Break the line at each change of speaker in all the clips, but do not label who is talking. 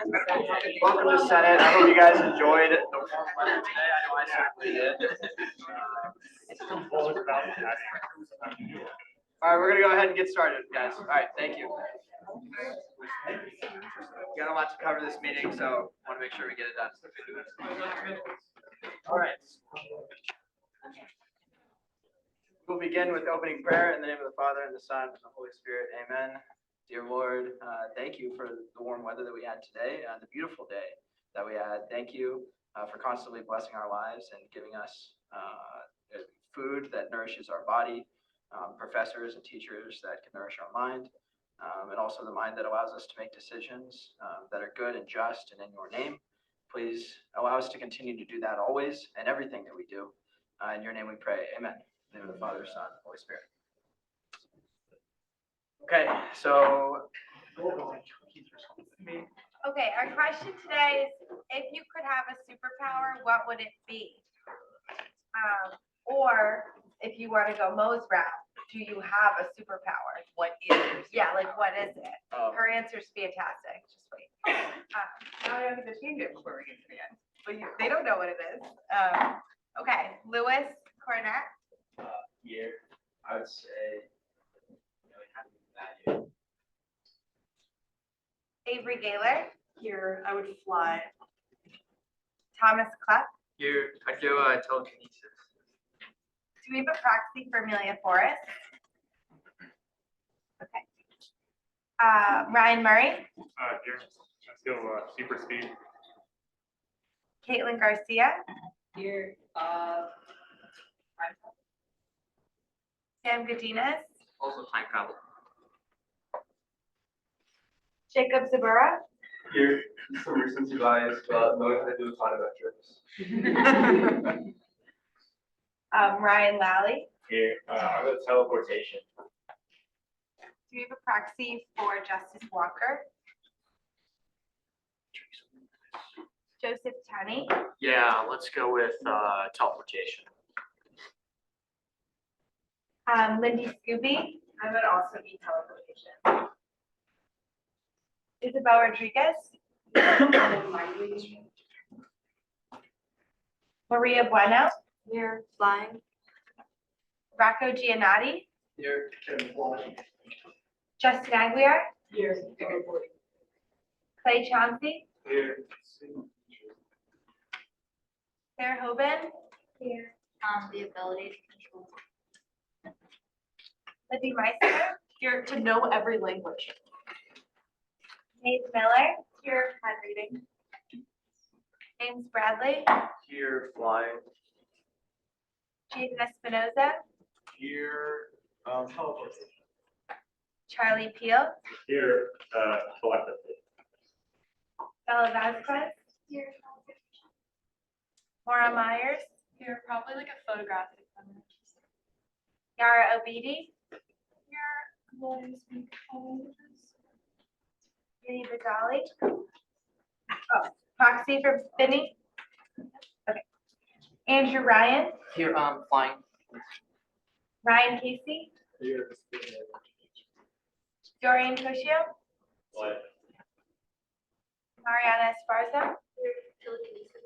Welcome to Senate. I hope you guys enjoyed the warm weather today. I know I certainly did. All right, we're gonna go ahead and get started, guys. All right, thank you. We got a lot to cover this meeting, so I want to make sure we get it done. All right. We'll begin with opening prayer in the name of the Father, and the Son, and the Holy Spirit. Amen. Dear Lord, thank you for the warm weather that we had today, the beautiful day that we had. Thank you for constantly blessing our lives and giving us food that nourishes our body, professors and teachers that can nourish our mind, and also the mind that allows us to make decisions that are good and just and in your name. Please allow us to continue to do that always and everything that we do. In your name we pray. Amen. In the name of the Father, Son, Holy Spirit. Okay, so.
Okay, our question today is, if you could have a superpower, what would it be? Or if you want to go Mo's route, do you have a superpower?
What is your
Yeah, like what is it?
Um,
Her answer's fantastic. Just wait.
Now I have to change it before we get to the end.
But they don't know what it is. Okay, Lewis Cornett,
Here, I would say, having value.
Avery Gaylor,
Here, I would fly.
Thomas Klepp.
Here, I do telekinesis.
Do we have a proxy for Amelia Forrest? Okay. Ryan Murray,
Here, let's go super speed.
Caitlin Garcia,
Here,
Sam Godinez,
Also time travel.
Jacob Zabura,
Here, some recency bias, but knowing how to do econometrics.
Ryan Lally.
Here, I'll go teleportation.
Do we have a proxy for Justice Walker? Joseph Tenney,
Yeah, let's go with teleportation.
Lindy Scooby,
I would also be teleportation.
Isabel Rodriguez, Maria Bueno,
Here, flying.
Rocco Giannotti,
Here, Kevin Wall.
Justin Aguiar,
Here,
Clay Chauncey,
Here.
Sarah Hoban,
Here, the ability to control.
Libby Meister,
Here, to know every language.
Nate Miller,
Here, hand reading.
James Bradley,
Here, flying.
Jaden Espinoza,
Here, teleportation.
Charlie Peel,
Here, telepathy.
Bella Vasquez,
Here,
Maura Myers,
here, probably like a photographic memory.
Yara Obidi,
Here, ability to speak all languages.
Vinny Bazali. Oh, proxy for Vinny. Okay. Andrew Ryan,
Here, flying.
Ryan Casey,
Here.
Dorian Toshio,
What?
Mariana Esparza,
Here, telekinesis.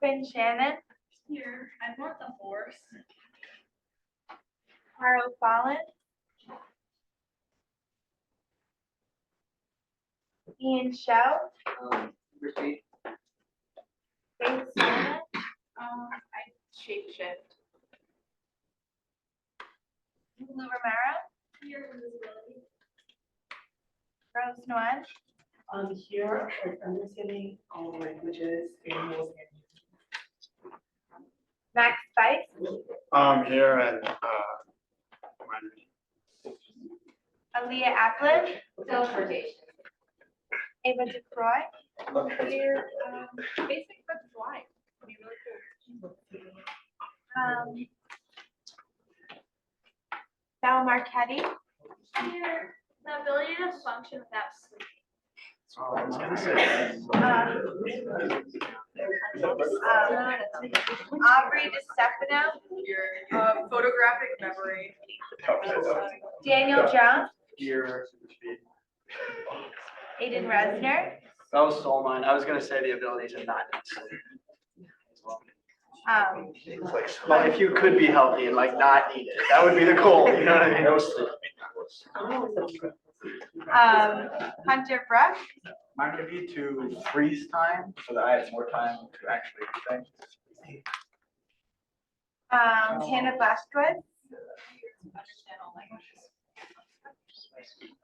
Quinn Shannon,
Here, I want the horse.
Caro Fallon, Ian Show,
Repeat.
Faith Solomon,
I shapeshift.
Lou Romero,
Here, invisibility.
Rose Nguyen,
Here, like understanding all languages, animals,
Max Spice,
Here and
Aaliyah Ackland,
Teleportation.
Ava DeCroy,
Here, basic but flying. Would be really cool.
Bella Marchetti,
Here, the ability to function without sleep.
Aubrey DeStefano,
Here, photographic memory.
Daniel Jones,
Here, super speed.
Aiden Resner,
That was stole mine. I was gonna say the ability to not need sleep. Well, if you could be healthy and like not need it, that would be the goal, you know what I mean? No sleep.
Hunter Bruck,
Mine would be to freeze time so that I have more time to actually do things.
Hannah Blaskowitz,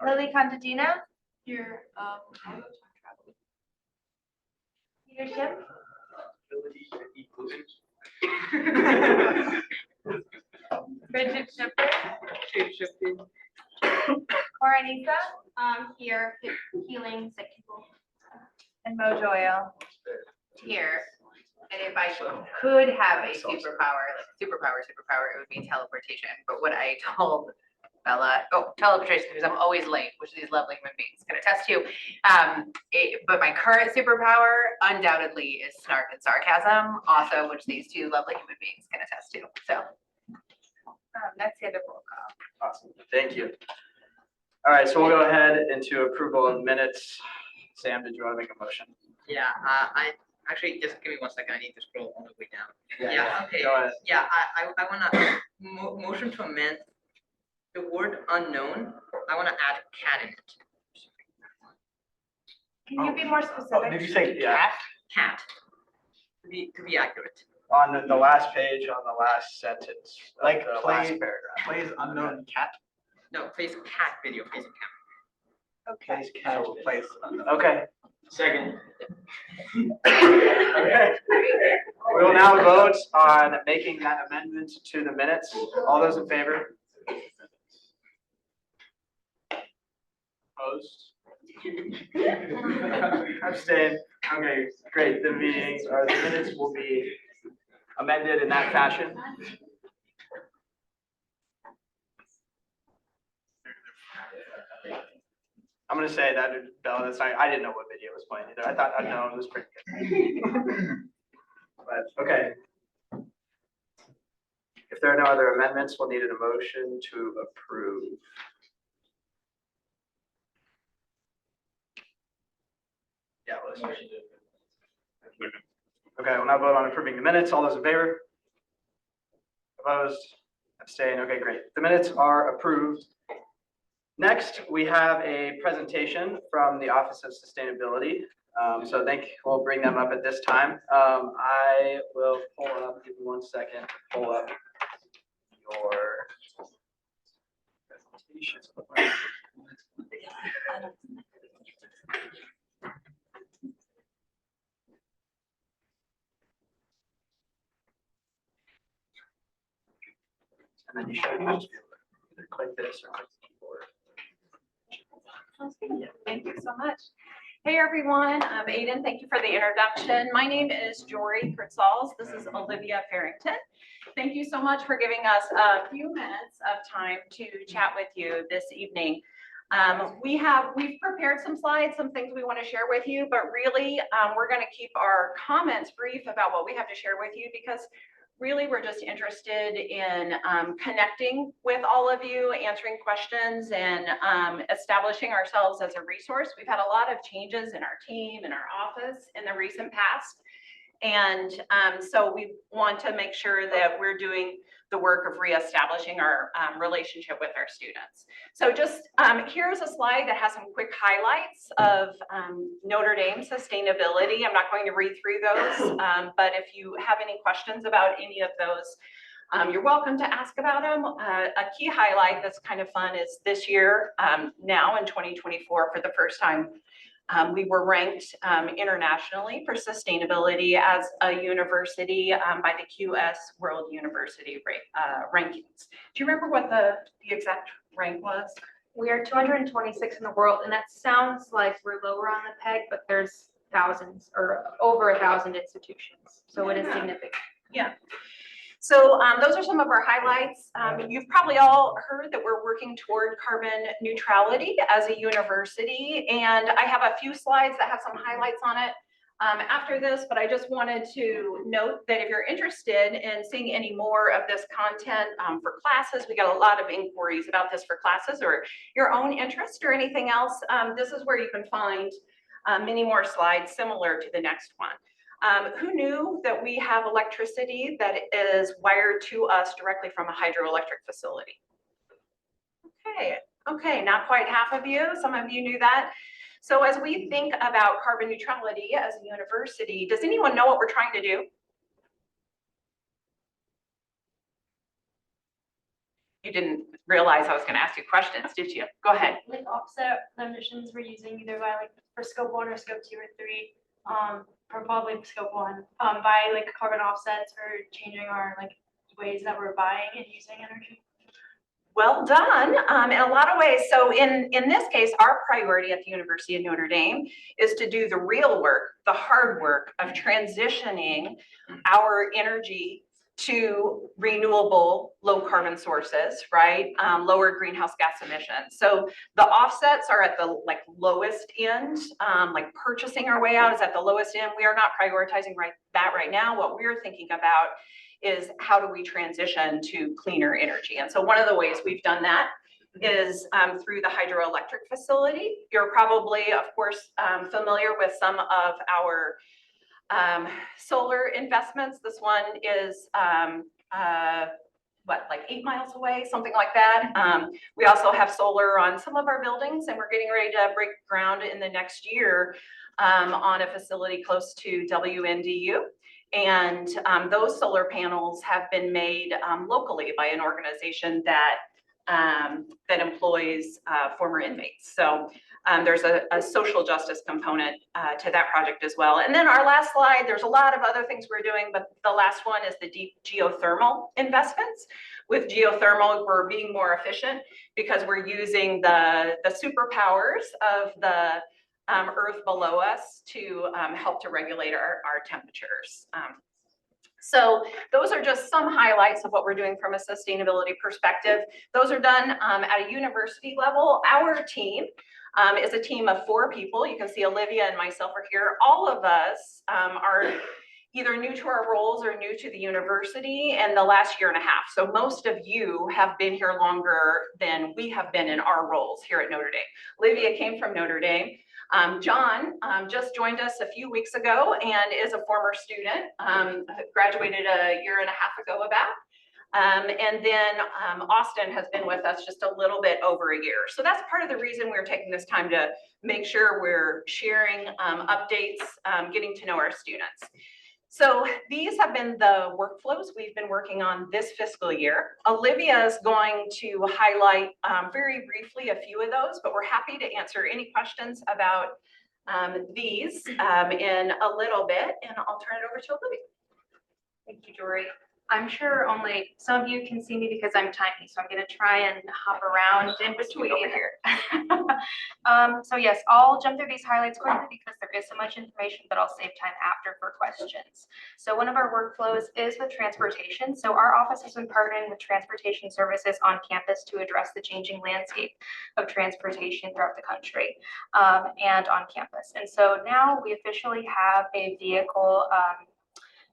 Lily Contadina,
Here, I will time travel.
Peter Kim,
Ability to eat losers.
Bridget Shipper, Cora Nisa,
Here, healing sick people.
and Mo Doyle.
Here, and if I could have a superpower, it would be teleportation. But what I told Bella, teleportation, because I'm always late, which these lovely human beings can attest to. But my current superpower undoubtedly is snark and sarcasm, also, which these two lovely human beings can attest to. So
That's the other roll call.
Awesome, thank you. All right, so we'll go ahead into approval of minutes. Sam, did you want to make a motion?
Yeah, I, actually, just give me 1 second, I need to scroll all the way down. Yeah, okay.
Go ahead.
Yeah, I wanna, motion to amend the word unknown, I wanna add cat in it.
Can you be more specific?
Did you say
Yeah.
cat?
Cat, to be accurate.
On the last page, on the last sentence,
Like
the
play-
last paragraph.
Plays unknown cat.
No, face cat video, facing camera.
Okay.
Plays cat will place unknown.
Okay.
Second.
Okay. We will now vote on making that amendment to the minutes. All those in favor? Opposed? Abstain. Okay, great. The meetings or the minutes will be amended in that fashion. I'm gonna say that, Bella, that's not, I didn't know what video was playing either. I thought unknown was pretty good. But, okay. If there are no other amendments, we'll need a motion to approve. Yeah, let's. Okay, we'll now vote on approving the minutes. All those in favor? Opposed? Abstain? Okay, great. The minutes are approved. Next, we have a presentation from the Office of Sustainability. So we'll bring them up at this time. I will pull up, give me 1 second, to pull up your presentation. And then you should just be able to either click this or click the keyboard.
Thank you so much. Hey, everyone. I'm Aiden. Thank you for the introduction. My name is Jory Kurtzals. This is Olivia Farrington. Thank you so much for giving us a few minutes of time to chat with you this evening. We've prepared some slides, some things we want to share with you, but really we're going to keep our comments brief about what we have to share with you, because really we're just interested in connecting with all of you, answering questions, and establishing ourselves as a resource. We've had a lot of changes in our team and our office in the recent past. And so we want to make sure that we're doing the work of reestablishing our relationship with our students. So just here's a slide that has some quick highlights of Notre Dame sustainability. I'm not going to read through those, but if you have any questions about any of those, you're welcome to ask about them. A key highlight that's kind of fun is this year, now in 2024, for the first time, we were ranked internationally for sustainability as a university by the QS World University rankings. Do you remember what the exact rank was?
We are 226 in the world, and that sounds like we're lower on the peg, but there's thousands or over 1,000 institutions. So it is significant.
Yeah. So those are some of our highlights. You've probably all heard that we're working toward carbon neutrality as a university, and I have a few slides that have some highlights on it. after this, but I just wanted to note that if you're interested in seeing any more of this content for classes, we got a lot of inquiries about this for classes or your own interest or anything else. This is where you can find many more slides similar to the next one. Who knew that we have electricity that is wired to us directly from a hydroelectric facility? Okay, not quite half of you. Some of you knew that. So as we think about carbon neutrality as a university, does anyone know what we're trying to do? You didn't realize I was going to ask you questions, did you? Go ahead.
Like offset the emissions we're using either by like for scope 1 or scope 2 or 3, or probably scope 1, by like carbon offsets or changing our like ways that we're buying and using energy.
Well done, in a lot of ways. So in this case, our priority at the University of Notre Dame is to do the real work, the hard work of transitioning our energy to renewable low carbon sources, right? Lower greenhouse gas emissions. So the offsets are at the lowest end, like purchasing our way out is at the lowest end. We are not prioritizing that right now. What we're thinking about is how do we transition to cleaner energy? And so one of the ways we've done that is through the hydroelectric facility. You're probably, of course, familiar with some of our solar investments. This one is like 8 miles away, something like that. We also have solar on some of our buildings, and we're getting ready to break ground in the next year on a facility close to WNDU. And those solar panels have been made locally by an organization that employs former inmates. So there's a social justice component to that project as well. And then our last slide, there's a lot of other things we're doing, but the last one is the deep geothermal investments. With geothermal, we're being more efficient because we're using the superpowers of the earth below us to help to regulate our temperatures. So those are just some highlights of what we're doing from a sustainability perspective. Those are done at a university level. Our team is a team of 4 people. You can see Olivia and myself are here. All of us are either new to our roles or new to the university in the last year and a half. So most of you have been here longer than we have been in our roles here at Notre Dame. Olivia came from Notre Dame. John just joined us a few weeks ago and is a former student, graduated a year and a half ago about. And then Austin has been with us just a little bit over a year. So that's part of the reason we're taking this time to make sure we're sharing updates, getting to know our students. So these have been the workflows we've been working on this fiscal year. Olivia is going to highlight very briefly a few of those, but we're happy to answer any questions about these in a little bit, and I'll turn it over to Olivia.
Thank you, Jory. I'm sure only some of you can see me because I'm tiny, so I'm going to try and hop around in between here. So yes, I'll jump through these highlights quickly because there is so much information, but I'll save time after for questions. So one of our workflows is with transportation. So our office has been partnering with transportation services on campus to address the changing landscape of transportation throughout the country and on campus. And so now we officially have a vehicle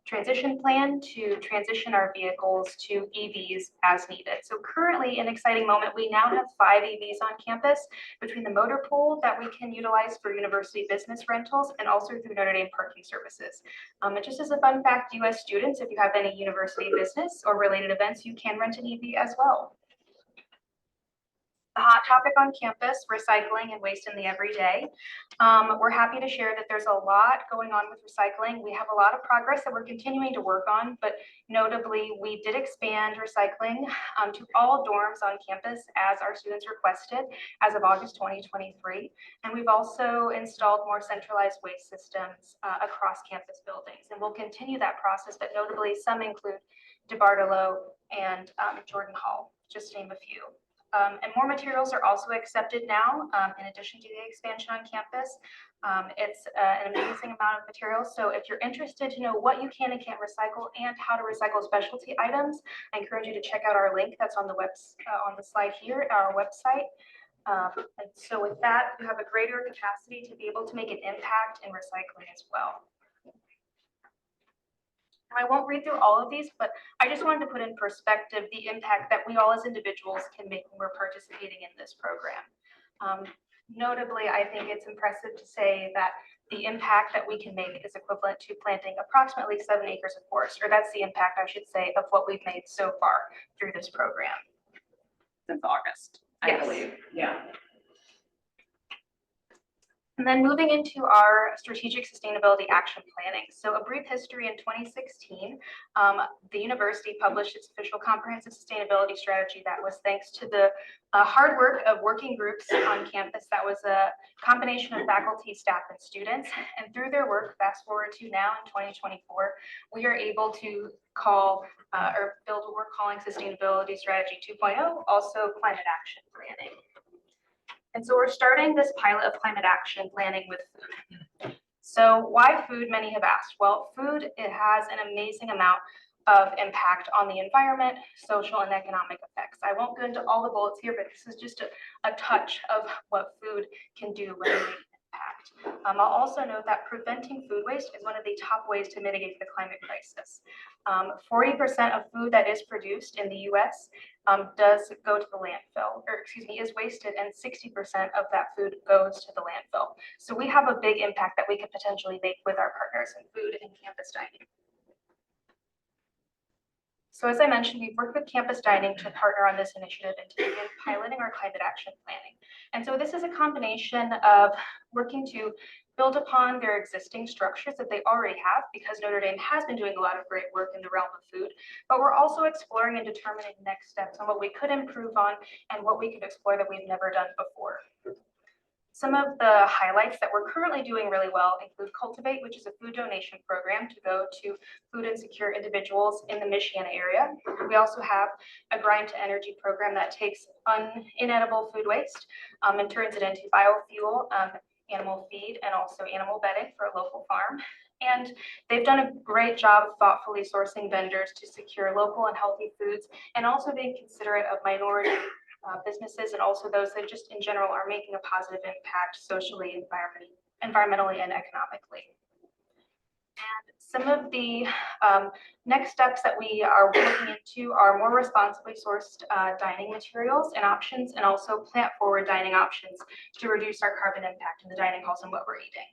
transition plan to transition our vehicles to EVs as needed. So currently, an exciting moment, we now have 5 EVs on campus between the motor pool that we can utilize for university business rentals and also through Notre Dame parking services. And just as a fun fact, US students, if you have any university business or related events, you can rent an EV as well. The hot topic on campus, recycling and waste in the everyday. We're happy to share that there's a lot going on with recycling. We have a lot of progress that we're continuing to work on, but notably, we did expand recycling to all dorms on campus as our students requested as of August 2023. And we've also installed more centralized waste systems across campus buildings. And we'll continue that process, but notably, some include DeBartolo and Jordan Hall, just to name a few. And more materials are also accepted now, in addition to the expansion on campus. It's an amazing amount of materials. So if you're interested to know what you can and can't recycle and how to recycle specialty items, I encourage you to check out our link that's on the slide here, our website. And so with that, you have a greater capacity to be able to make an impact in recycling as well. I won't read through all of these, but I just wanted to put in perspective the impact that we all as individuals can make when we're participating in this program. Notably, I think it's impressive to say that the impact that we can make is equivalent to planting approximately 7 acres of forest, or that's the impact, I should say, of what we've made so far through this program.
Since August, I
Yes.
believe. Yeah.
And then moving into our strategic sustainability action planning. So a brief history: in 2016, the university published its official comprehensive sustainability strategy. That was thanks to the hard work of working groups on campus. That was a combination of faculty, staff, and students. And through their work, fast forward to now in 2024, we are able to call or build what we're calling Sustainability Strategy 2.0, also climate action planning. And so we're starting this pilot of climate action planning with food. So why food, many have asked? Well, food, it has an amazing amount of impact on the environment, social and economic effects. I won't go into all the bullets here, but this is just a touch of what food can do when we make an impact. I'll also note that preventing food waste is one of the top ways to mitigate the climate crisis. 40% of food that is produced in the US does go to the landfill, or excuse me, is wasted, and 60% of that food goes to the landfill. So we have a big impact that we could potentially make with our partners in food and campus dining. So as I mentioned, we've worked with campus dining to partner on this initiative and to begin piloting our climate action planning. And so this is a combination of working to build upon their existing structures that they already have, because Notre Dame has been doing a lot of great work in the realm of food, but we're also exploring and determining next steps on what we could improve on and what we could explore that we've never done before. Some of the highlights that we're currently doing really well include Cultivate, which is a food donation program to go to food insecure individuals in the Michiana area. We also have a Grind to Energy program that takes inedible food waste and turns it into biofuel, animal feed, and also animal bedding for a local farm. And they've done a great job of thoughtfully sourcing vendors to secure local and healthy foods, and also being considerate of minority businesses, and also those that just in general are making a positive impact socially, environmentally, and economically. And some of the next steps that we are looking into are more responsibly sourced dining materials and options, and also plant forward dining options to reduce our carbon impact in the dining halls and what we're eating.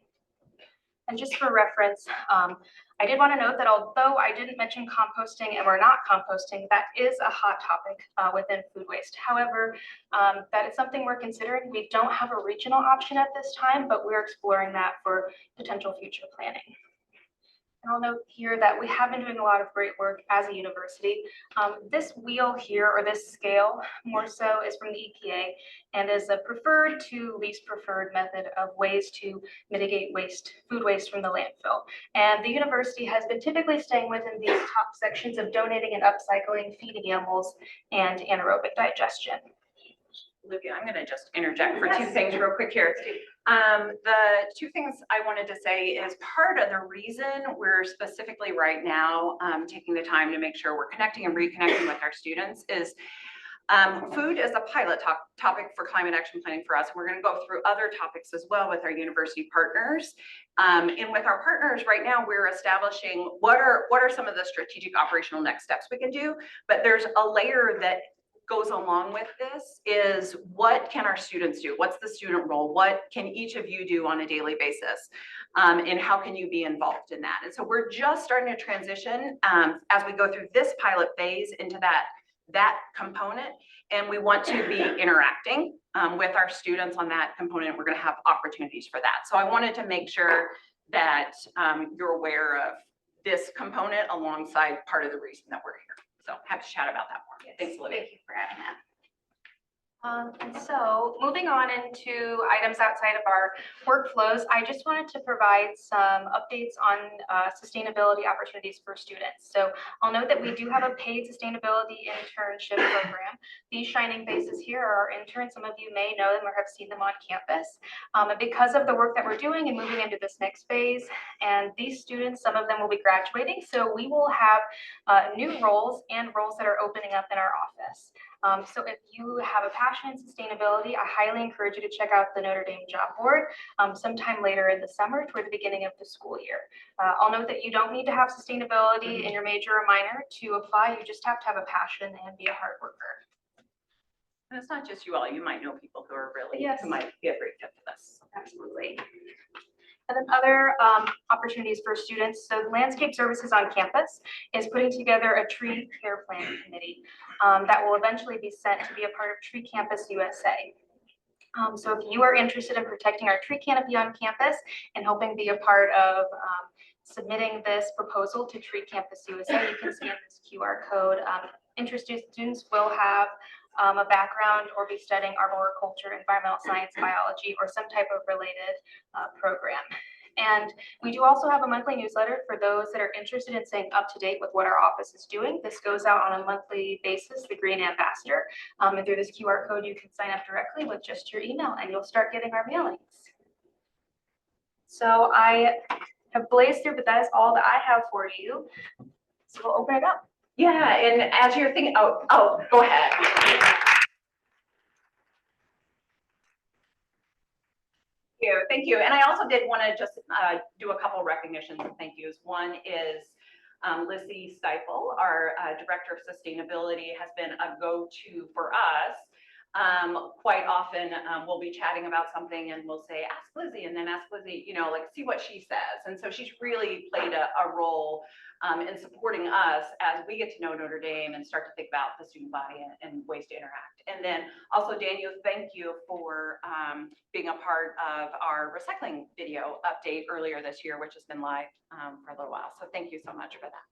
And just for reference, I did want to note that although I didn't mention composting and we're not composting, that is a hot topic within food waste. However, that is something we're considering. We don't have a regional option at this time, but we're exploring that for potential future planning. And I'll note here that we have been doing a lot of great work as a university. This wheel here, or this scale more so, is from the EPA and is a preferred to least preferred method of ways to mitigate waste, food waste from the landfill. And the university has been typically staying within these top sections of donating and upcycling, feeding animals, and anaerobic digestion.
Olivia, I'm going to just interject for two things real quick here. The two things I wanted to say is part of the reason we're specifically right now taking the time to make sure we're connecting and reconnecting with our students is food is a pilot topic for climate action planning for us. We're going to go through other topics as well with our university partners. And with our partners right now, we're establishing what are some of the strategic operational next steps we can do. But there's a layer that goes along with this is what can our students do? What's the student role? What can each of you do on a daily basis? And how can you be involved in that? And so we're just starting to transition as we go through this pilot phase into that component. And we want to be interacting with our students on that component. We're going to have opportunities for that. So I wanted to make sure that you're aware of this component alongside part of the reason that we're here. So happy to chat about that more.
Yes,
Thanks, Olivia.
thank you for adding that. And so moving on into items outside of our workflows, I just wanted to provide some updates on sustainability opportunities for students. So I'll note that we do have a paid sustainability internship program. These shining faces here are our interns. Some of you may know them or have seen them on campus. And because of the work that we're doing and moving into this next phase, and these students, some of them will be graduating, so we will have new roles and roles that are opening up in our office. So if you have a passion in sustainability, I highly encourage you to check out the Notre Dame job board sometime later in the summer toward the beginning of the school year. I'll note that you don't need to have sustainability in your major or minor to apply. You just have to have a passion and be a hard worker.
And it's not just you all, you might know people who are really,
Yes.
who might be a great fit for this.
Absolutely. And then other opportunities for students. So Landscape Services on campus is putting together a tree care plan committee that will eventually be sent to be a part of Tree Campus USA. So if you are interested in protecting our tree canopy on campus and hoping be a part of submitting this proposal to Tree Campus USA, you can scan this QR code. Interested students will have a background or be studying arboriculture, environmental science, biology, or some type of related program. And we do also have a monthly newsletter for those that are interested in staying up to date with what our office is doing. This goes out on a monthly basis, the Green Ambassador. And through this QR code, you can sign up directly with just your email and you'll start getting our mailings. So I have blazed through, but that is all that I have for you. So we'll open it up.
Yeah, and as you're thinking, oh, go ahead. Thank you. And I also did want to just do a couple recognitions and thank yous. One is Lizzie Stiefel, our Director of Sustainability, has been a go-to for us. Quite often we'll be chatting about something and we'll say, ask Lizzie, and then ask Lizzie, you know, like see what she says. And so she's really played a role in supporting us as we get to know Notre Dame and start to think about the student body and ways to interact. And then also, Daniel, thank you for being a part of our recycling video update earlier this year, which has been live for a little while. So thank you so much for that.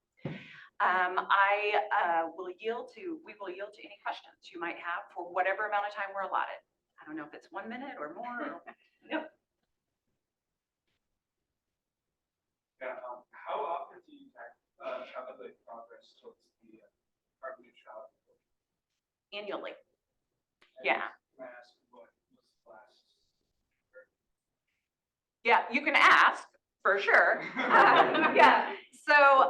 We will yield to any questions you might have for whatever amount of time we're allotted. I don't know if it's 1 minute or more. Yep.
Yeah, how often do you tabulate progress towards the carbon neutrality?
Annually. Yeah.
Can I ask what was the last?
Yeah, you can ask for sure. Yeah. So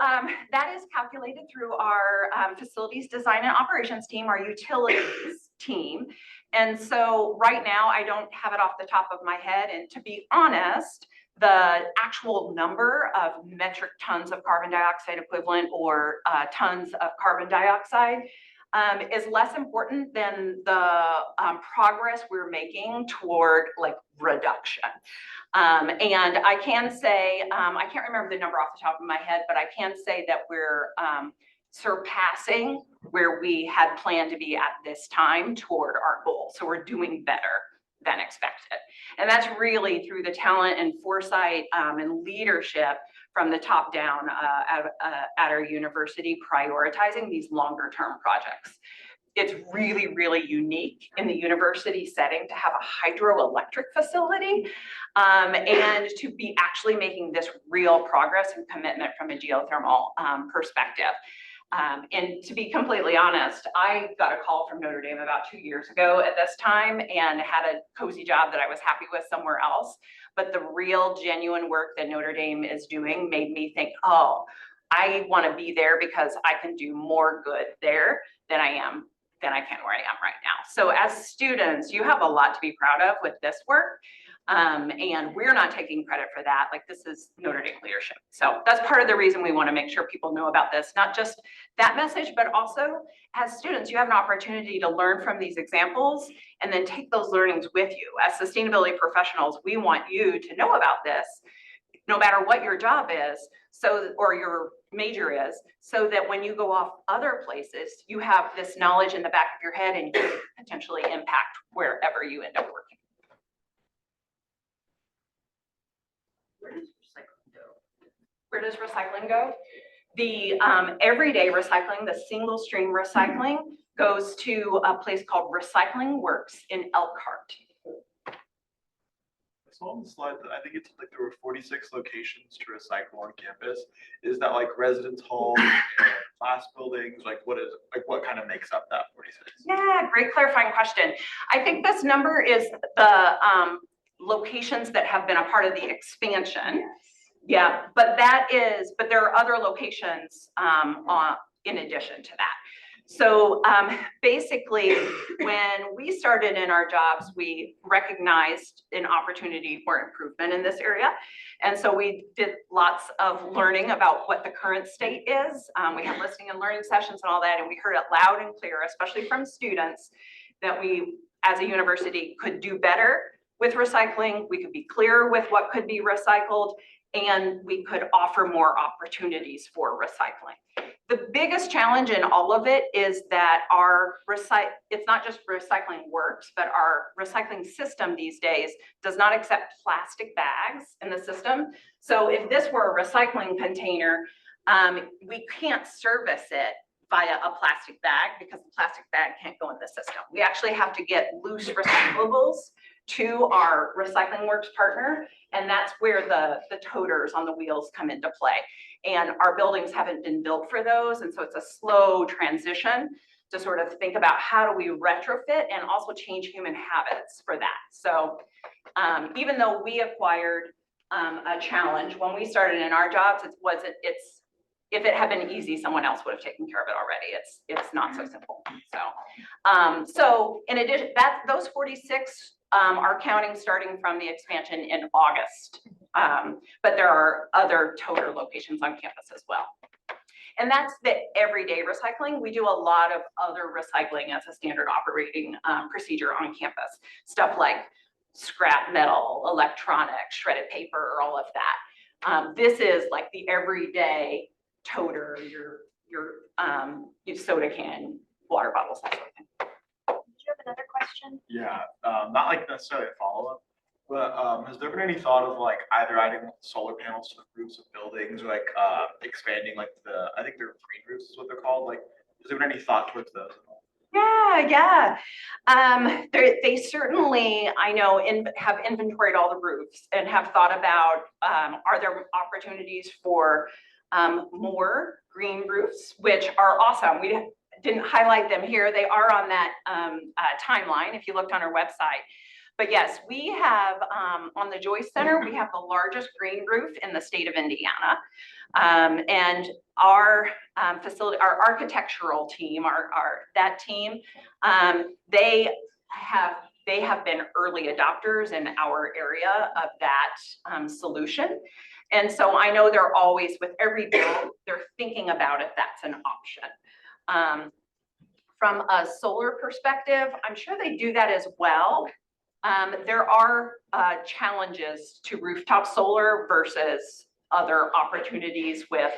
that is calculated through our facilities design and operations team, our utilities team. And so right now, I don't have it off the top of my head. And to be honest, the actual number of metric tons of carbon dioxide equivalent or tons of carbon dioxide is less important than the progress we're making toward like reduction. And I can say, I can't remember the number off the top of my head, but I can say that we're surpassing where we had planned to be at this time toward our goal. So we're doing better than expected. And that's really through the talent and foresight and leadership from the top down at our university, prioritizing these longer term projects. It's really, really unique in the university setting to have a hydroelectric facility and to be actually making this real progress and commitment from a geothermal perspective. And to be completely honest, I got a call from Notre Dame about 2 years ago at this time and had a cozy job that I was happy with somewhere else. But the real genuine work that Notre Dame is doing made me think, oh, I want to be there because I can do more good there than I can where I am right now. So as students, you have a lot to be proud of with this work. And we're not taking credit for that. Like, this is Notre Dame leadership. So that's part of the reason we want to make sure people know about this, not just that message, but also as students, you have an opportunity to learn from these examples and then take those learnings with you. As sustainability professionals, we want you to know about this, no matter what your job is, or your major is, so that when you go off other places, you have this knowledge in the back of your head and you can potentially impact wherever you end up working. Where does recycling go? Where does recycling go? The everyday recycling, the single stream recycling, goes to a place called Recycling Works in Elkhart.
So on the slide, I think it's like there were 46 locations to recycle on campus. Is that like residence halls, class buildings? Like what kind of makes up that 46?
Yeah, great clarifying question. I think this number is the locations that have been a part of the expansion. Yeah, but there are other locations in addition to that. So basically, when we started in our jobs, we recognized an opportunity for improvement in this area. And so we did lots of learning about what the current state is. We had listening and learning sessions and all that, and we heard it loud and clear, especially from students, that we, as a university, could do better with recycling. We could be clearer with what could be recycled, and we could offer more opportunities for recycling. The biggest challenge in all of it is that it's not just recycling works, but our recycling system these days does not accept plastic bags in the system. So if this were a recycling container, we can't service it via a plastic bag because the plastic bag can't go in the system. We actually have to get loose recyclables to our recycling works partner, and that's where the toters on the wheels come into play. And our buildings haven't been built for those, and so it's a slow transition to sort of think about how do we retrofit and also change human habits for that. So even though we acquired a challenge when we started in our jobs, if it had been easy, someone else would have taken care of it already. It's not so simple. So in addition, those 46 are counting starting from the expansion in August. But there are other toter locations on campus as well. And that's the everyday recycling. We do a lot of other recycling as a standard operating procedure on campus. Stuff like scrap metal, electronics, shredded paper, all of that. This is like the everyday toter, your soda can, water bottles, that sort of thing.
Do you have another question?
Yeah, not like necessarily a follow-up, but has there been any thought of like either adding solar panels to the roofs of buildings or like expanding like I think they're green roofs is what they're called, like has there been any thought towards those at all?
Yeah. They certainly, I know, have inventoried all the roofs and have thought about, are there opportunities for more green roofs, which are awesome. We didn't highlight them here. They are on that timeline if you looked on our website. But yes, we have on the Joyce Center, we have the largest green roof in the state of Indiana. And our facility, our architectural team, that team, they have been early adopters in our area of that solution. And so I know they're always, with every build, they're thinking about if that's an option. From a solar perspective, I'm sure they do that as well. There are challenges to rooftop solar versus other opportunities with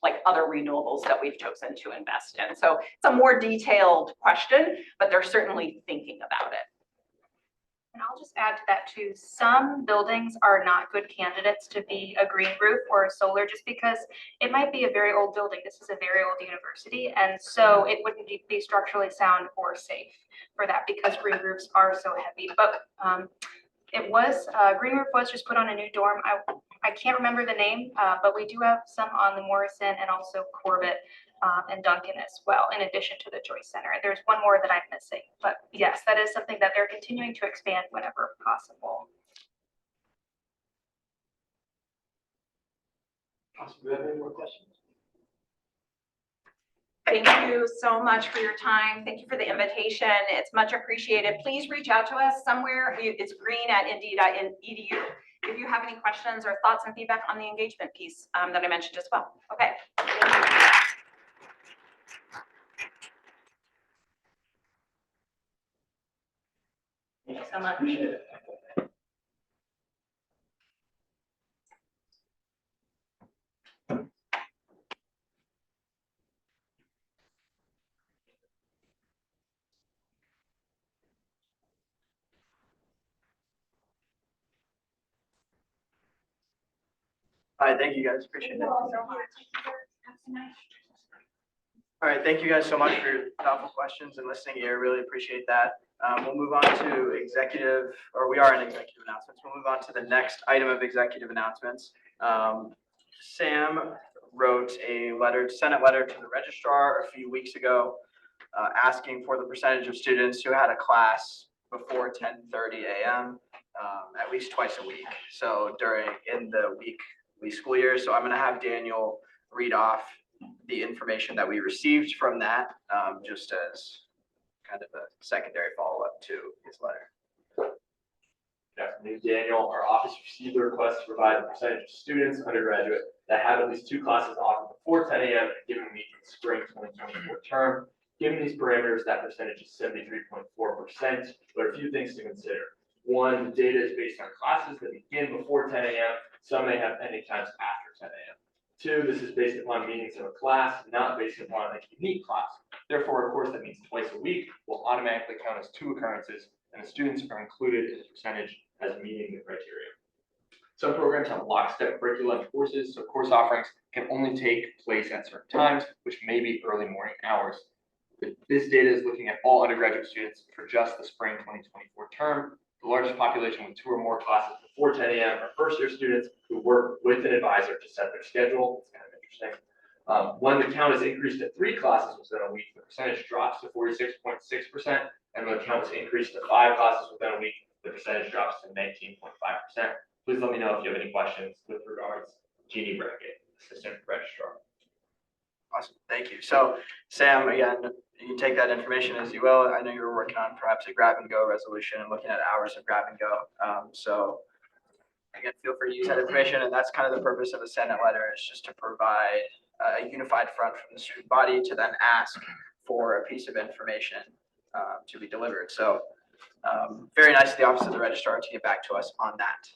like other renewables that we've chosen to invest in. So it's a more detailed question, but they're certainly thinking about it.
And I'll just add to that too. Some buildings are not good candidates to be a green roof or a solar just because it might be a very old building. This is a very old university. And so it wouldn't be structurally sound or safe for that because green roofs are so heavy. But green roof was just put on a new dorm. I can't remember the name, but we do have some on the Morrison and also Corbett and Duncan as well, in addition to the Joyce Center. There's one more that I'm missing, but yes, that is something that they're continuing to expand whenever possible.
Awesome. Do you have any more questions?
Thank you so much for your time. Thank you for the invitation. It's much appreciated. Please reach out to us somewhere. It's green@indy.edu. If you have any questions or thoughts and feedback on the engagement piece that I mentioned as well. Okay. Thank you so much.
Appreciate it.
All right, thank you guys, appreciate it. All right, thank you guys so much for your thoughtful questions and listening here, really appreciate that. We'll move on to executive announcements. We'll move on to the next item of executive announcements. Sam wrote a Senate letter to the registrar a few weeks ago, asking for the percentage of students who had a class before 10:30 a.m. At least twice a week. So in the weekly school year. So I'm going to have Daniel read off the information that we received from that, just as kind of a secondary follow-up to his letter.
Good afternoon, Daniel. Our office received the request to provide the percentage of students, undergraduate, that have at least 2 classes offered before 10 a.m. and given the spring 2024 term. Given these parameters, that percentage is 73.4%. There are a few things to consider. One, the data is based on classes that begin before 10 a.m. Some may have ending times after 10 a.m. 2, this is based upon meetings of a class, not based upon a unique class. Therefore, of course, that means twice a week will automatically count as 2 occurrences, and the students are included in the percentage as meeting the criteria. Some programs have lockstep curricula and courses, so course offerings can only take place at certain times, which may be early morning hours. This data is looking at all undergraduate students for just the spring 2024 term. The largest population with 2 or more classes before 10 a.m. are first-year students who work with an advisor to set their schedule. It's kind of interesting. When the count is increased to 3 classes within a week, the percentage drops to 46.6%, and when the count is increased to 5 classes within a week, the percentage drops to 19.5%. Please let me know if you have any questions with regards to Jeannie Brackett, Assistant Registrar.
Awesome, thank you. So Sam, again, you take that information as you will. I know you were working on perhaps a grab and go resolution and looking at hours of grab and go. So again, feel free to use that information, and that's kind of the purpose of a Senate letter, is just to provide a unified front from the student body to then ask for a piece of information to be delivered. So very nice of the Office of the Registrar to get back to us on that.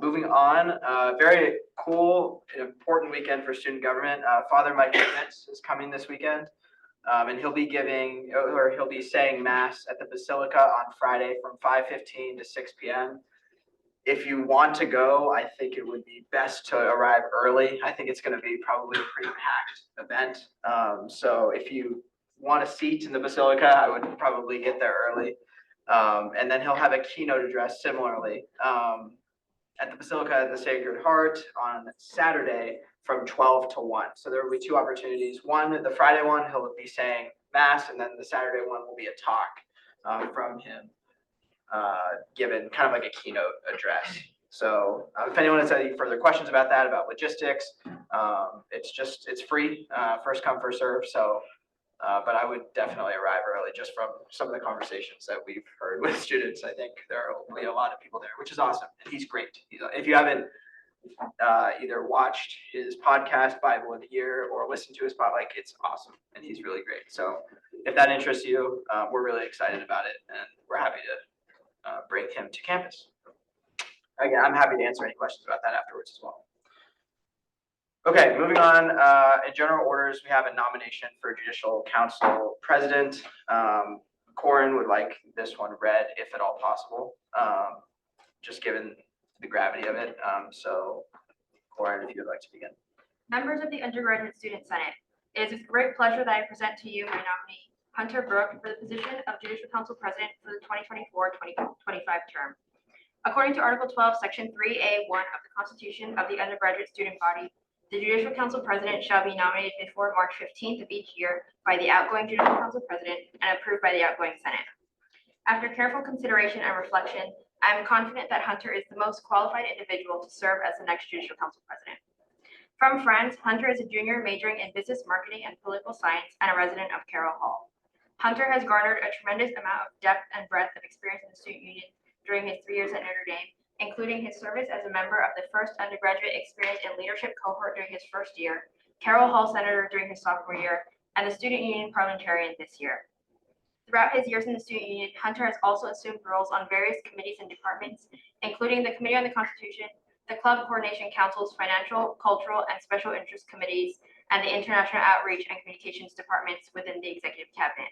Moving on, very cool, important weekend for student government. Father Mike Schmitz is coming this weekend, and he'll be saying Mass at the Basilica on Friday from 5:15 to 6 p.m. If you want to go, I think it would be best to arrive early. I think it's going to be probably a pretty packed event. So if you want a seat in the Basilica, I would probably get there early. And then he'll have a keynote address similarly at the Basilica at the Sacred Heart on Saturday from 12 to 1. So there will be 2 opportunities. One, the Friday one, he'll be saying Mass, and then the Saturday one will be a talk from him, given kind of like a keynote address. So if anyone has any further questions about that, about logistics, it's free, first come, first serve. So, but I would definitely arrive early just from some of the conversations that we've heard with students. I think there will be a lot of people there, which is awesome. And he's great. If you haven't either watched his podcast, Bible in a Year, or listened to his podcast, it's awesome. And he's really great. So if that interests you, we're really excited about it, and we're happy to bring him to campus. Again, I'm happy to answer any questions about that afterwards as well. Okay, moving on. In general orders, we have a nomination for Judicial Council President. Corin would like this one read, if at all possible, just given the gravity of it. So, Corin, if you would like to begin.
Members of the Undergraduate Student Senate, it is with great pleasure that I present to you my nominee, Hunter Brooke, for the position of Judicial Council President for the 2024-2025 term. According to Article 12, Section 3A1 of the Constitution of the Undergraduate Student Body, the Judicial Council President shall be nominated before March 15th of each year by the outgoing Judicial Council President and approved by the outgoing Senate. After careful consideration and reflection, I am confident that Hunter is the most qualified individual to serve as the next Judicial Council President. From Friends, Hunter is a junior majoring in business marketing and political science and a resident of Carroll Hall. Hunter has garnered a tremendous amount of depth and breadth of experience in the student union during his 3 years at Notre Dame, including his service as a member of the first undergraduate experience and leadership cohort during his first year, Carroll Hall Senator during his sophomore year, and the Student Union Parliamentarian this year. Throughout his years in the Student Union, Hunter has also assumed roles on various committees and departments, including the Committee on the Constitution, the Club Coordination Council's Financial, Cultural, and Special Interest Committees, and the International Outreach and Communications Departments within the Executive Cabinet.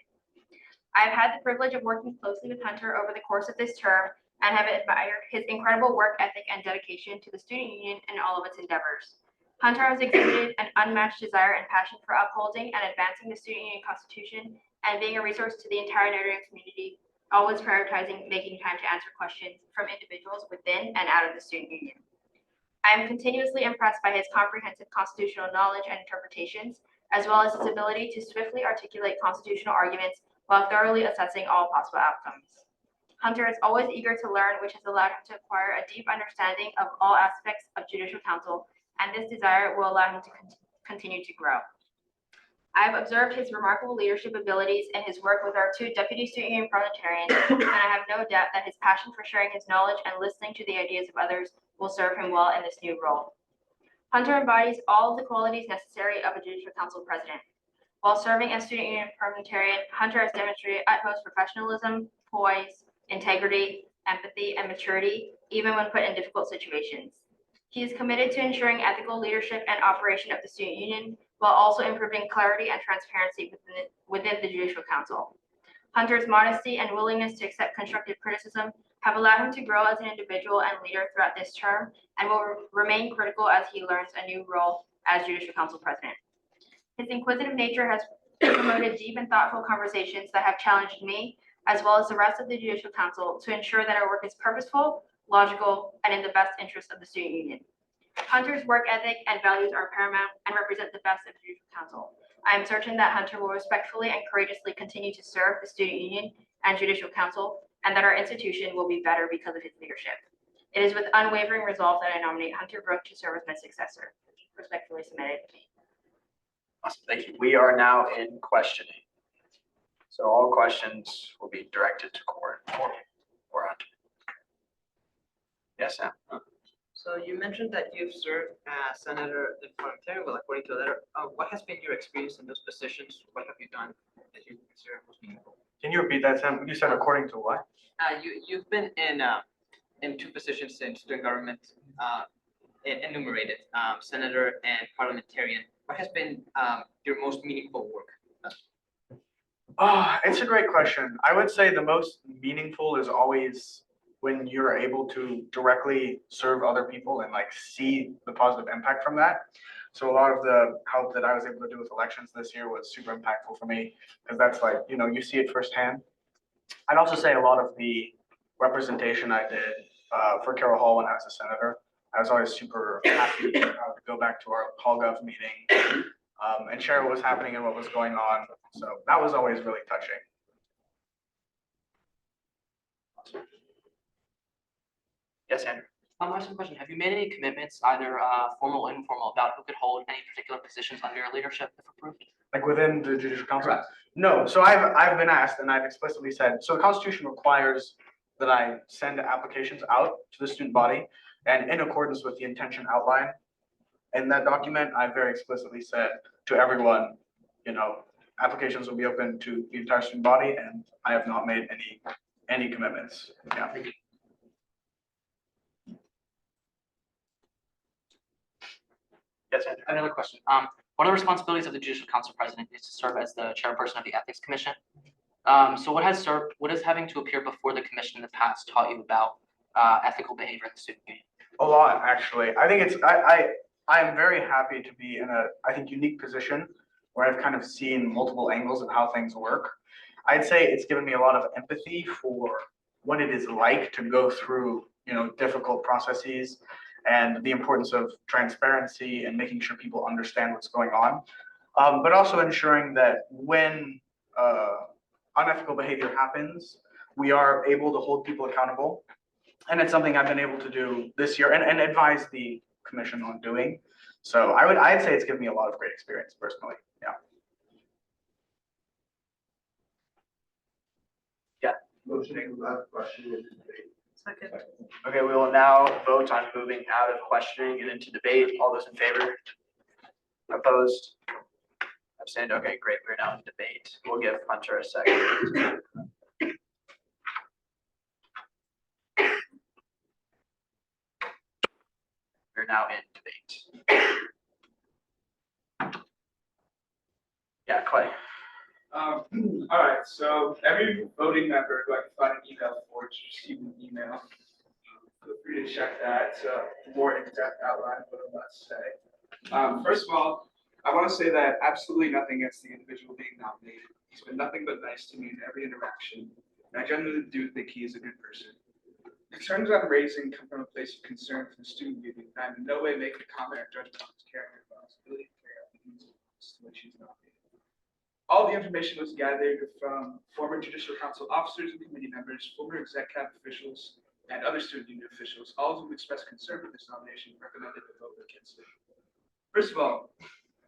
I have had the privilege of working closely with Hunter over the course of this term and have admired his incredible work ethic and dedication to the student union and all of its endeavors. Hunter has exhibited an unmatched desire and passion for upholding and advancing the student union constitution and being a resource to the entire Notre Dame community, always prioritizing making time to answer questions from individuals within and out of the student union. I am continuously impressed by his comprehensive constitutional knowledge and interpretations, as well as his ability to swiftly articulate constitutional arguments while thoroughly assessing all possible outcomes. Hunter is always eager to learn, which has allowed him to acquire a deep understanding of all aspects of judicial council, and this desire will allow him to continue to grow. I have observed his remarkable leadership abilities and his work with our 2 Deputy Student Union parliamentarians, and I have no doubt that his passion for sharing his knowledge and listening to the ideas of others will serve him well in this new role. Hunter embodies all of the qualities necessary of a Judicial Council president. While serving as Student Union parliamentarian, Hunter has demonstrated utmost professionalism, poise, integrity, empathy, and maturity, even when put in difficult situations. He is committed to ensuring ethical leadership and operation of the Student Union, while also improving clarity and transparency within the Judicial Council. Hunter's modesty and willingness to accept constructive criticism have allowed him to grow as an individual and leader throughout this term, and will remain critical as he learns a new role as Judicial Council president. His inquisitive nature has promoted deep and thoughtful conversations that have challenged me, as well as the rest of the Judicial Council, to ensure that our work is purposeful, logical, and in the best interest of the Student Union. Hunter's work ethic and values are paramount and represent the best of the Judicial Council. I am certain that Hunter will respectfully and courageously continue to serve the Student Union and Judicial Council, and that our institution will be better because of his leadership. It is with unwavering resolve that I nominate Hunter Brooke to serve as my successor. Respectfully submitted.
Awesome, thank you. We are now in questioning. So all questions will be directed to Court or Hunter. Yes, Sam?
So you mentioned that you've served as senator and parliamentarian. Well, according to the letter, what has been your experience in those positions? What have you done that you consider most meaningful?
Can you repeat that, Sam? You said according to what?
You've been in 2 positions in student government, enumerated, senator and parliamentarian. What has been your most meaningful work?
It's a great question. I would say the most meaningful is always when you're able to directly serve other people and like see the positive impact from that. So a lot of the help that I was able to do with elections this year was super impactful for me, because that's like, you see it firsthand. I'd also say a lot of the representation I did for Carroll Hall when I was a senator, I was always super happy to go back to our Hall Gov meeting and share what was happening and what was going on. So that was always really touching.
Yes, Andrew?
I have some question. Have you made any commitments, either formal or informal, about who could hold any particular positions under your leadership if approved?
Like within the Judicial Council?
Correct.
No, so I've been asked and I've explicitly said, so the Constitution requires that I send applications out to the student body, and in accordance with the intention outline in that document, I very explicitly said to everyone, applications will be open to the entire student body, and I have not made any commitments. Yeah.
Yes, Andrew?
Another question. One of the responsibilities of the Judicial Council president is to serve as the chairperson of the Ethics Commission. So what has having to appear before the commission in the past taught you about ethical behavior in the student union?
A lot, actually. I think I am very happy to be in a, I think, unique position where I've kind of seen multiple angles of how things work. I'd say it's given me a lot of empathy for what it is like to go through, difficult processes, and the importance of transparency and making sure people understand what's going on. But also ensuring that when unethical behavior happens, we are able to hold people accountable. And it's something I've been able to do this year and advise the commission on doing. So I'd say it's given me a lot of great experience personally. Yeah.
Yeah.
Motion to move out of question into debate.
Second.
Okay, we will now vote on moving out of questioning and into debate. All those in favor? Opposed? Abstained? Okay, great. We're now in debate. We'll give Hunter a second. We're now in debate. Yeah, Clay.
All right, so every voting member who I can find an email for should receive an email. Feel free to check that, more in-depth outline of what I'm about to say. First of all, I want to say that absolutely nothing against the individual being nominated. He's been nothing but nice to me in every interaction, and I genuinely do think he is a good person. Concerns I'm raising come from a place of concern for the student union, and I'm in no way making a comment or judgment on his character, responsibility, to carry out the duties to which he's nominated. All the information was gathered from former Judicial Council officers and committee members, former exec cap officials, and other student union officials, all of whom expressed concern for this nomination and recommended a vote against it. First of all,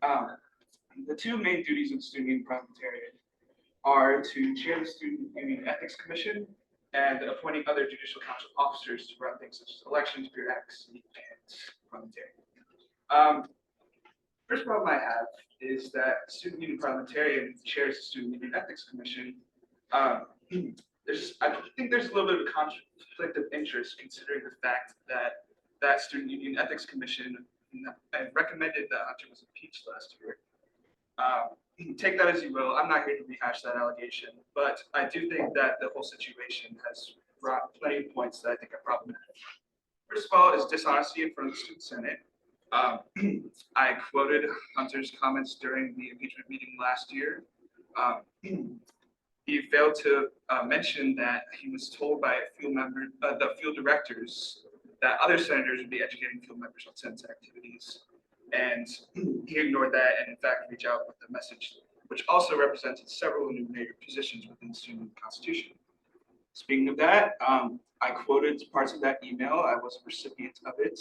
The two main duties of the student union parliamentarian are to chair the student union ethics commission and appointing other judicial council officers to run things such as elections, bureaucracy, and parliamentarian. First problem I have is that student union parliamentarian chairs the student union ethics commission. I think there's a little bit of a conflict of interest considering the fact that that student union ethics commission recommended that Hunter was impeached last year. Take that as you will. I'm not here to rehash that allegation, but I do think that the whole situation has brought plenty of points that I think are problematic. First of all, is dishonesty in front of the student senate. I quoted Hunter's comments during the impeachment meeting last year. He failed to mention that he was told by the field directors that other senators would be educating field members on Senate activities. And he ignored that and in fact reached out with a message which also represented several enumerated positions within the student constitution. Speaking of that, I quoted parts of that email. I was a recipient of it.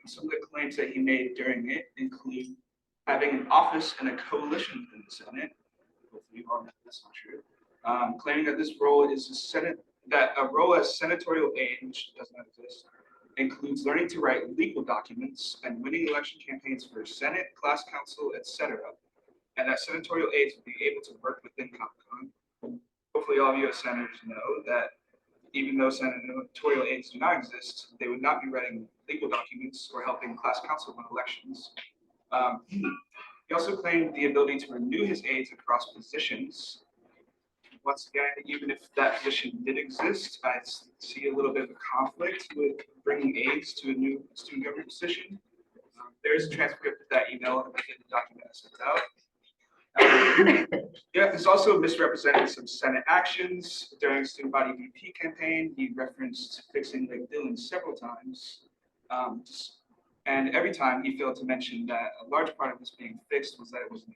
Some of the claims that he made during it include having an office and a coalition within the Senate. Hopefully you all know that's not true. Claiming that this role is a role as senatorial aide, which does not exist, includes learning to write legal documents and winning election campaigns for Senate, class council, etc. And that senatorial aides will be able to work within Comic-Con. Hopefully all of you as senators know that even though senatorial aides do not exist, they would not be writing legal documents or helping class council win elections. He also claimed the ability to renew his aides across positions. Once again, even if that position did exist, I see a little bit of a conflict with bringing aides to a new student government position. There is a transcript of that email in the document I sent out. Yeah, there's also misrepresented some Senate actions during the student body VP campaign. He referenced fixing Lake Dillon several times. And every time he failed to mention that a large part of this being fixed was that it was an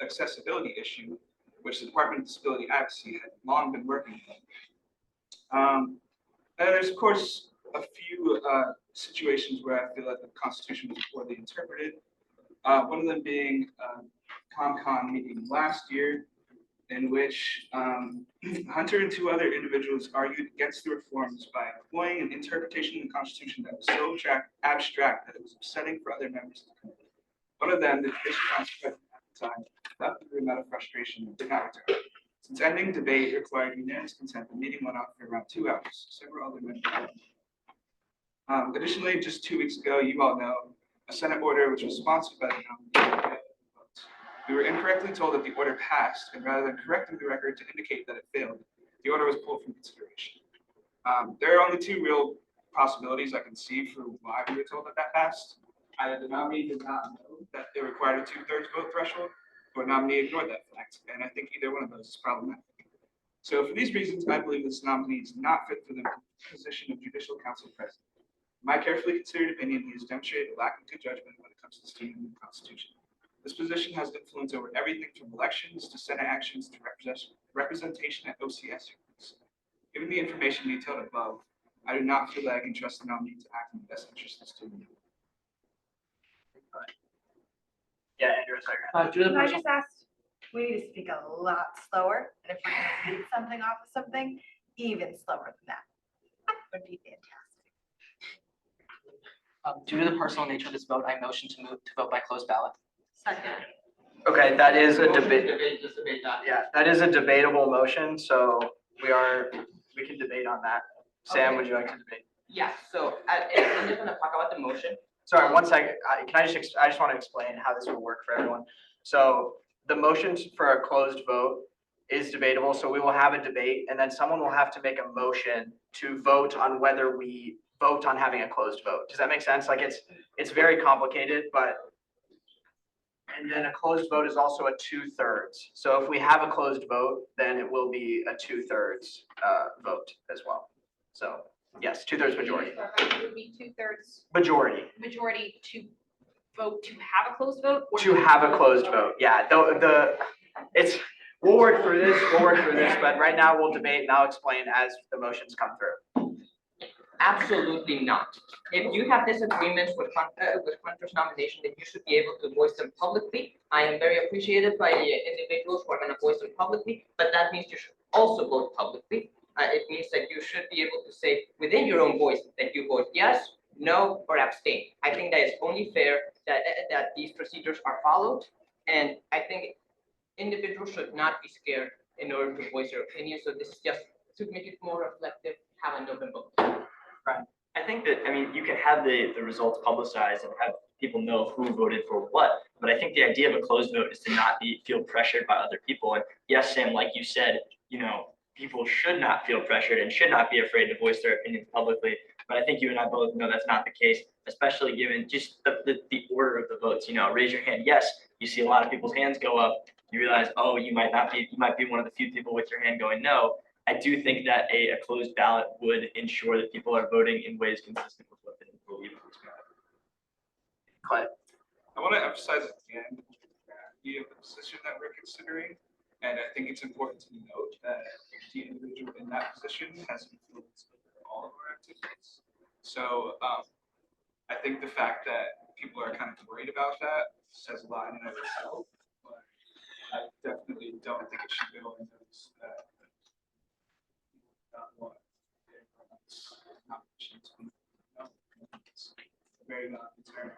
accessibility issue, which the Department of Disability Advocacy had long been working on. And there's, of course, a few situations where I feel like the Constitution was poorly interpreted. One of them being ComCon meeting last year, in which Hunter and two other individuals argued against the reforms by employing an interpretation of the Constitution that was so abstract that it was upsetting for other members of the committee. One of them, the Judicial Council President at the time, left the room out of frustration and did not return. Since ending debate required unanimous consent, the meeting went on for around 2 hours. Several other members. Additionally, just 2 weeks ago, you all know, a Senate order which was sponsored by the nominee. We were incorrectly told that the order passed, and rather than correcting the record to indicate that it failed, the order was pulled from consideration. There are only two real possibilities I can see for why we were told that that passed. Either the nominee did not know that it required a 2/3 vote threshold, or nominee ignored that fact, and I think either one of those is problematic. So for these reasons, I believe this nominee is not fit for the position of Judicial Council President. In my carefully considered opinion, he has demonstrated a lack of good judgment when it comes to the student union constitution. This position has influence over everything from elections to Senate actions to representation at OCS hearings. Given the information detailed above, I do not feel that I can trust the nominee to act in the best interest of the student union.
Yeah, Andrew, sorry.
Due to the
Can I
personal,
just ask, we need to speak a lot slower, and if we're gonna read something off of something, even slower than that. Would be fantastic.
due to the personal nature of this vote, I motion to move to vote by closed ballot.
Second.
Okay, that is a debate.
Just debate that.
Yeah, that is a debatable motion, so we can debate on that. Sam,
Okay.
would you like to debate?
Yeah, so I'm just gonna talk about the motion.
Sorry, one second. I just want to explain how this will work for everyone. So the motion for a closed vote is debatable, so we will have a debate, and then someone will have to make a motion to vote on whether we vote on having a closed vote. Does that make sense? Like it's very complicated, but and then a closed vote is also a 2/3. So if we have a closed vote, then it will be a 2/3 vote as well. So yes, 2/3 majority.
It would be 2/3
Majority
to vote to have a closed vote? or
to have a closed vote. Yeah, we'll work through this, but right now we'll debate and I'll explain as the motions come through.
Absolutely not. If you have disagreements with Hunter's nomination, then you should be able to voice them publicly. I am very appreciated by individuals who are gonna voice them publicly, but that means you should also vote publicly. It means that you should be able to say within your own voice that you vote yes, no, or abstain. I think that is only fair that these procedures are followed. And I think individuals should not be scared in order to voice their opinion. So this is just to make it more reflective, have an open vote.
I think that, I mean, you can have the results publicized and have people know who voted for what, but I think the idea of a closed vote is to not feel pressured by other people. And yes, Sam, like you said, you know, people should not feel pressured and should not be afraid to voice their opinions publicly. But I think you and I both know that's not the case, especially given just the order of the votes. You know, raise your hand, yes, you see a lot of people's hands go up. You realize, oh, you might be one of the few people with your hand going no. I do think that a closed ballot would ensure that people are voting in ways consistent with what they believe.
Clay.
I want to emphasize again the position that we're considering. And I think it's important to note that the individual in that position has influence over all of our activities. So I think the fact that people are kind of worried about that says a lot in and of itself. But I definitely don't think it should go in those very not concerned.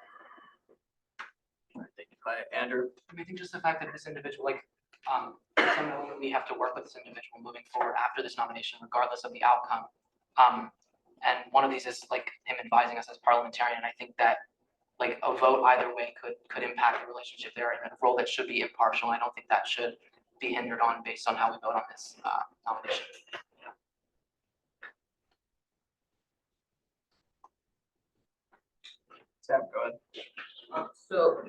Thank you, Clay. Andrew.
I think just the fact that this individual, like, someone we have to work with this individual moving forward after this nomination, regardless of the outcome. And one of these is like him advising us as parliamentarian. I think that like a vote either way could impact the relationship there in a role that should be impartial. I don't think that should be hindered on based on how we vote on this nomination.
Sam, go ahead.
So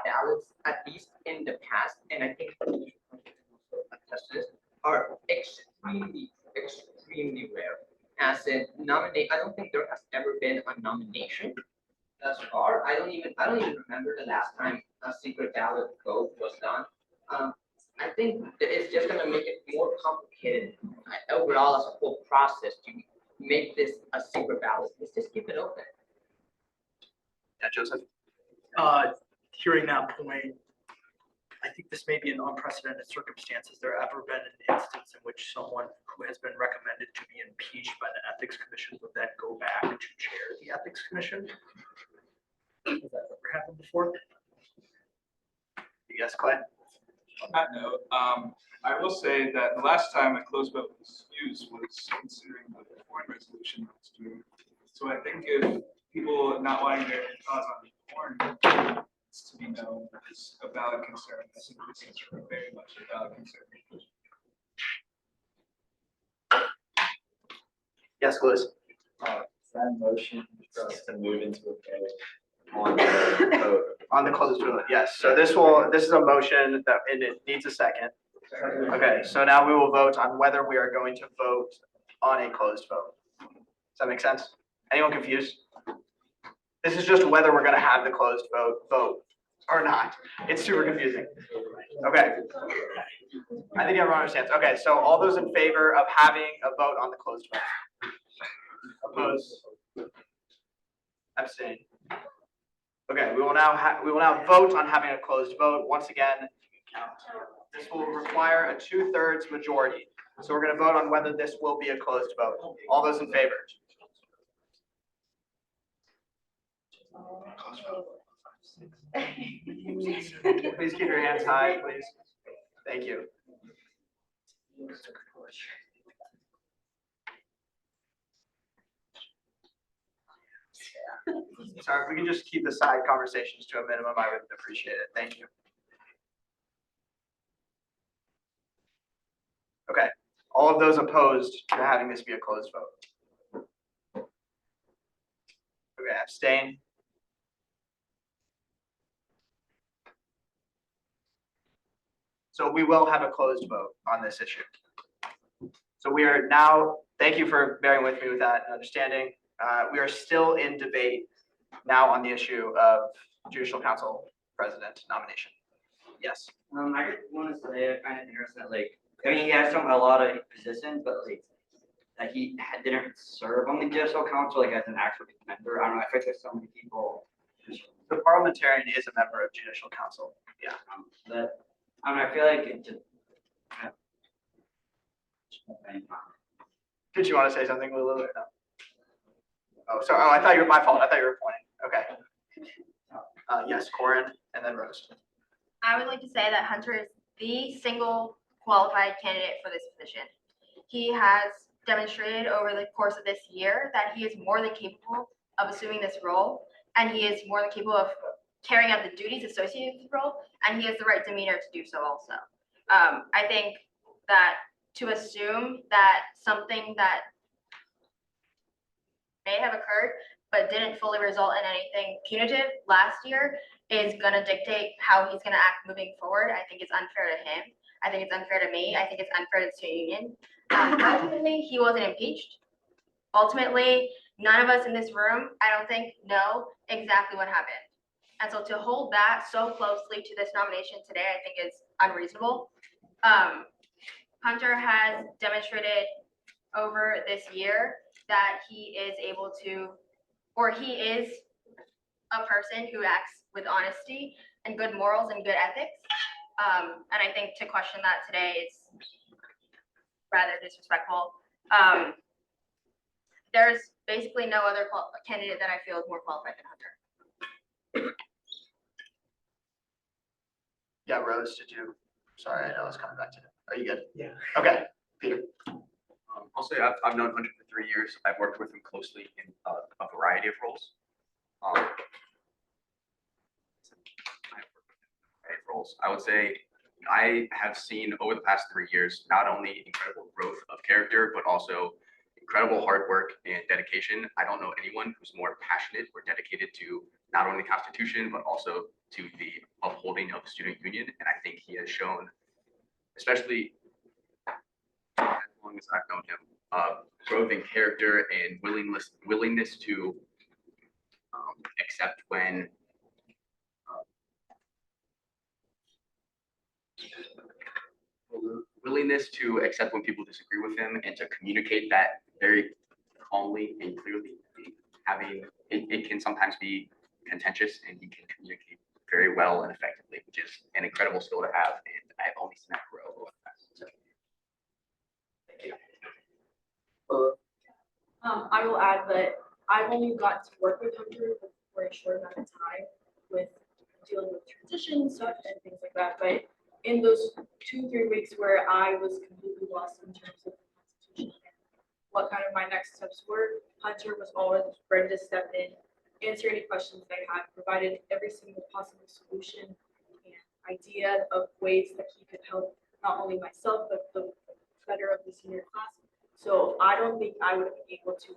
ballots, at least in the past, and I think are extremely rare. As in nominate, I don't think there has ever been a nomination thus far. I don't even remember the last time a secret ballot vote was done. I think that it's just gonna make it more complicated overall as a whole process to make this a secret ballot. Let's just keep it open.
Yeah, Joseph.
Hearing that point, I think this may be an unprecedented circumstance. Has there ever been an instance in which someone who has been recommended to be impeached by the Ethics Commission would then go back to chair the Ethics Commission? Has that ever happened before?
Yes, Clay.
On that note, I will say that the last time a closed vote was used was considering the foreign resolution last year. So I think if people not wanting their thoughts on the foreign to be known is a valid concern, I think this is very much a valid concern.
Yes, Louis.
That motion for us to move into a vote on the vote.
On the closed vote, yes. So this is a motion that and it needs a second. Okay, so now we will vote on whether we are going to vote on a closed vote. Does that make sense? Anyone confused? This is just whether we're gonna have the closed vote or not. It's super confusing. Okay. I think everyone understands. Okay, so all those in favor of having a vote on the closed vote? Opposed? Abstain. Okay, we will now vote on having a closed vote. Once again, this will require a 2/3 majority. So we're gonna vote on whether this will be a closed vote. All those in favor? Please keep your hands high, please. Thank you. Sorry, if we can just keep the side conversations to a minimum, I would appreciate it. Thank you. Okay, all of those opposed to having this be a closed vote? Okay, abstain. So we will have a closed vote on this issue. So we are now, thank you for bearing with me with that and understanding. We are still in debate now on the issue of Judicial Council President nomination. Yes.
I just want to say, I'm kind of interested, like, I mean, he has a lot of positions, but like, that didn't serve on the judicial council, like as an actual member. I don't know, I feel like there's so many people.
The parliamentarian is a member of judicial council. Yeah.
That, I mean, I feel like it just.
Did you want to say something, Lulu, or no? Oh, sorry. Oh, I thought you were my fault. I thought you were pointing. Okay. Yes, Corin, and then Rose.
I would like to say that Hunter is the single qualified candidate for this position. He has demonstrated over the course of this year that he is more than capable of assuming this role, and he is more than capable of carrying out the duties associated with the role, and he has the right demeanor to do so also. I think that to assume that something that may have occurred but didn't fully result in anything punitive last year is going to dictate how he's going to act moving forward. I think it's unfair to him. I think it's unfair to me. I think it's unfair to the student union. Ultimately, he wasn't impeached. Ultimately, none of us in this room, I don't think, know exactly what happened. And so to hold that so closely to this nomination today, I think is unreasonable. Hunter has demonstrated over this year that he is able to, or he is a person who acts with honesty and good morals and good ethics. And I think to question that today is rather disrespectful. There's basically no other candidate that I feel is more qualified than Hunter.
Yeah, Rose, did you? Sorry, I know I was coming back to you. Are you good?
Yeah.
Okay, Peter.
I'll say I've known Hunter for 3 years. I've worked with him closely in a variety of roles. I would say I have seen over the past 3 years not only incredible growth of character, but also incredible hard work and dedication. I don't know anyone who's more passionate or dedicated to not only the Constitution, but also to the upholding of the student union. And I think he has shown, especially as long as I've known him, growth in character and willingness to accept when people disagree with him and to communicate that very calmly and clearly. It can sometimes be contentious, and he can communicate very well and effectively, which is an incredible skill to have, and I've only seen that grow over the past. So, thank you.
I will add that I've only got to work with Hunter for a short amount of time with dealing with transition stuff and things like that. But in those 2-3 weeks where I was completely lost in terms of the Constitution and what kind of my next steps were, Hunter was always ready to step in, answer any questions that I had, provided every single possible solution and idea of ways that he could help not only myself, but the better of the senior class. So I don't think I would have been able to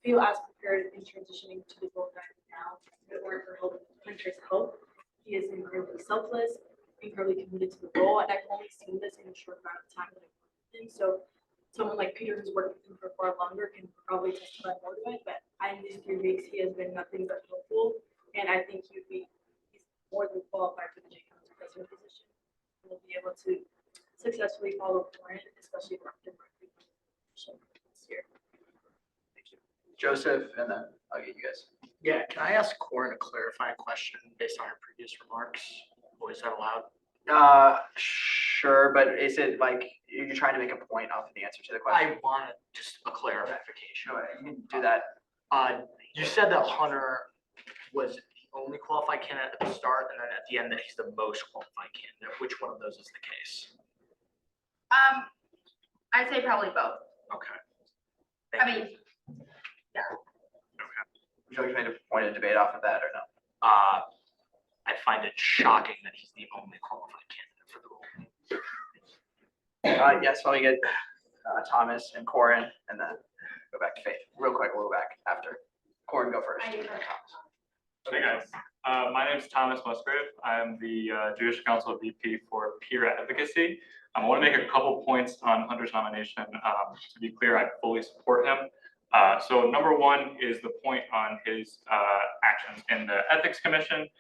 feel as prepared in transitioning to the role that I am now if it weren't for Hunter's help. He is incredibly selfless, incredibly committed to the role, and I've only seen this in a short amount of time that I've worked with him. So someone like Peter who's worked with him for far longer can probably testify more to it, but in these 3 weeks, he has been nothing but helpful, and I think he's more than qualified for the J Council President position. We'll be able to successfully follow Corin, especially after this year.
Thank you. Joseph, and then I'll get you guys.
Yeah, can I ask Corin a clarifying question based on her previous remarks? Or is that allowed?
Sure, but is it like you're trying to make a point off of the answer to the question?
I want just a clarification.
Sure, you can do that.
You said that Hunter was the only qualified candidate at the start, and then at the end that he's the most qualified candidate. Which one of those is the case?
I'd say probably both.
Okay.
I mean, yeah.
Would you like to make a point of debate off of that or no?
I find it shocking that he's the only qualified candidate for the role.
Yes, let me get Thomas and Corin, and then go back to Faith. Real quick, we'll go back after. Corin, go first.
Hey guys, my name is Thomas Musgrave. I'm the Judicial Council VP for Peer Advocacy. I want to make a couple points on Hunter's nomination. To be clear, I fully support him. So number one is the point on his actions in the Ethics Commission.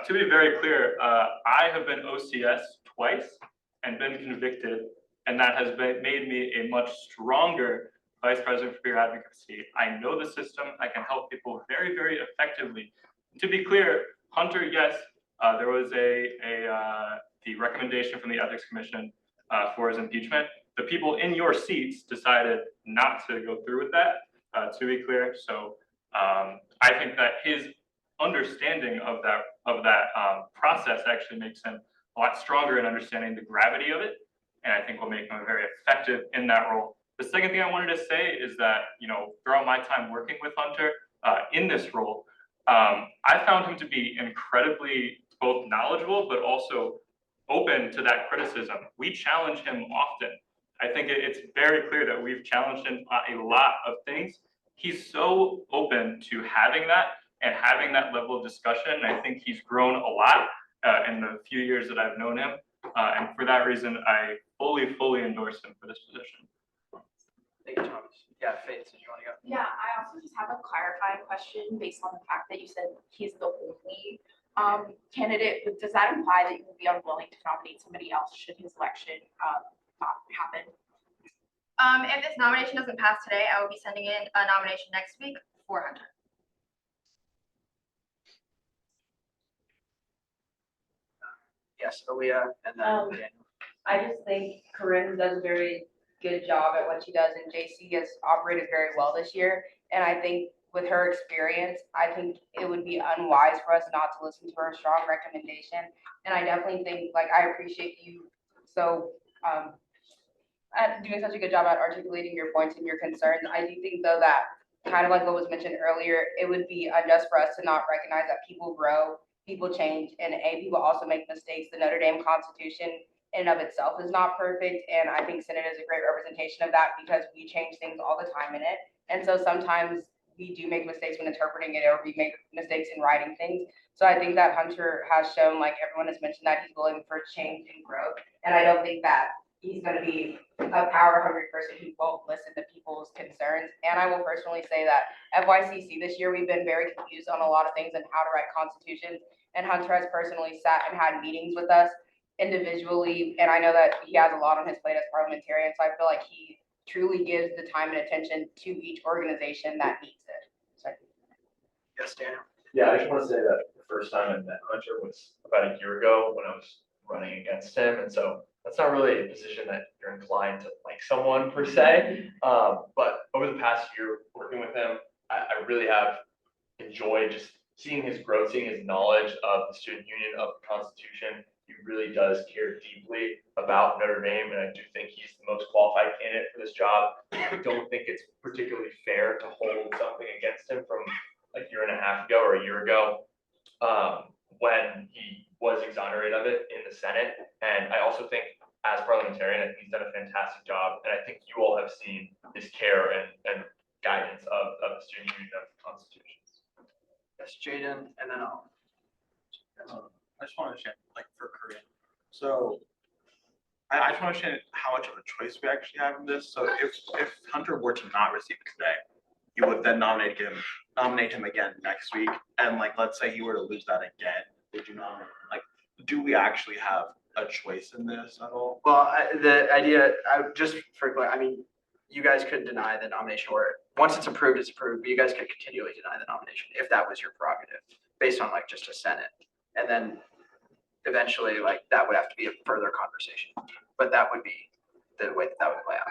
To be very clear, I have been OCS twice and been convicted, and that has made me a much stronger Vice President for Peer Advocacy. I know the system. I can help people very, very effectively. To be clear, Hunter, yes, there was the recommendation from the Ethics Commission for his impeachment. The people in your seats decided not to go through with that, to be clear. So I think that his understanding of that process actually makes him a lot stronger in understanding the gravity of it, and I think will make him very effective in that role. The second thing I wanted to say is that, you know, throughout my time working with Hunter in this role, I found him to be incredibly both knowledgeable, but also open to that criticism. We challenge him often. I think it's very clear that we've challenged him a lot of things. He's so open to having that and having that level of discussion. I think he's grown a lot in the few years that I've known him. And for that reason, I fully endorse him for this position.
Thank you, Thomas. Yeah, Faith, did you want to go?
Yeah, I also just have a clarifying question based on the fact that you said he's the only candidate. Does that imply that you would be unwilling to nominate somebody else should his election not happen?
If this nomination doesn't pass today, I will be sending in a nomination next week for Hunter.
Yes, Aaliyah, and then Daniel.
I just think Corinne does a very good job at what she does, and JC has operated very well this year. And I think with her experience, I think it would be unwise for us not to listen to her strong recommendation. And I definitely think, like, I appreciate you so at doing such a good job at articulating your points and your concerns. I do think, though, that kind of like what was mentioned earlier, it would be unjust for us to not recognize that people grow, people change, and people also make mistakes. The Notre Dame Constitution in and of itself is not perfect, and I think Senate is a great representation of that because we change things all the time in it. And so sometimes we do make mistakes when interpreting it, or we make mistakes in writing things. So I think that Hunter has shown, like everyone has mentioned, that he's willing for change and growth. And I don't think that he's going to be a power-hungry person who won't listen to people's concerns. And I will personally say that FYCC this year, we've been very confused on a lot of things and how to write constitutions. And Hunter has personally sat and had meetings with us individually. And I know that he has a lot on his plate as parliamentarian. So I feel like he truly gives the time and attention to each organization that needs it. So.
Yes, Daniel.
Yeah, I just want to say that the first time I met Hunter was about a year ago when I was running against him. And so that's not really a position that you're inclined to like someone per se. But over the past year working with him, I really have enjoyed just seeing his growth, seeing his knowledge of the student union, of the Constitution. He really does care deeply about Notre Dame, and I do think he's the most qualified candidate for this job. I don't think it's particularly fair to hold something against him from a year and a half ago or a year ago when he was exonerated of it in the Senate. And I also think as parliamentarian, I think he's done a fantastic job, and I think you all have seen his care and guidance of the student union of the Constitution.
Yes, Jaden, and then I'll.
I just want to understand, like, for Corinne. So I just want to understand how much of a choice we actually have in this. So if Hunter were to not receive it today, you would then nominate him again next week. And like, let's say he were to lose that again, would you nominate him? Like, do we actually have a choice in this at all?
Well, the idea, I mean, you guys could deny the nomination, or once it's approved, but you guys could continually deny the nomination if that was your prerogative, based on like just a Senate. And then eventually, like, that would have to be a further conversation, but that would be the way that would play out.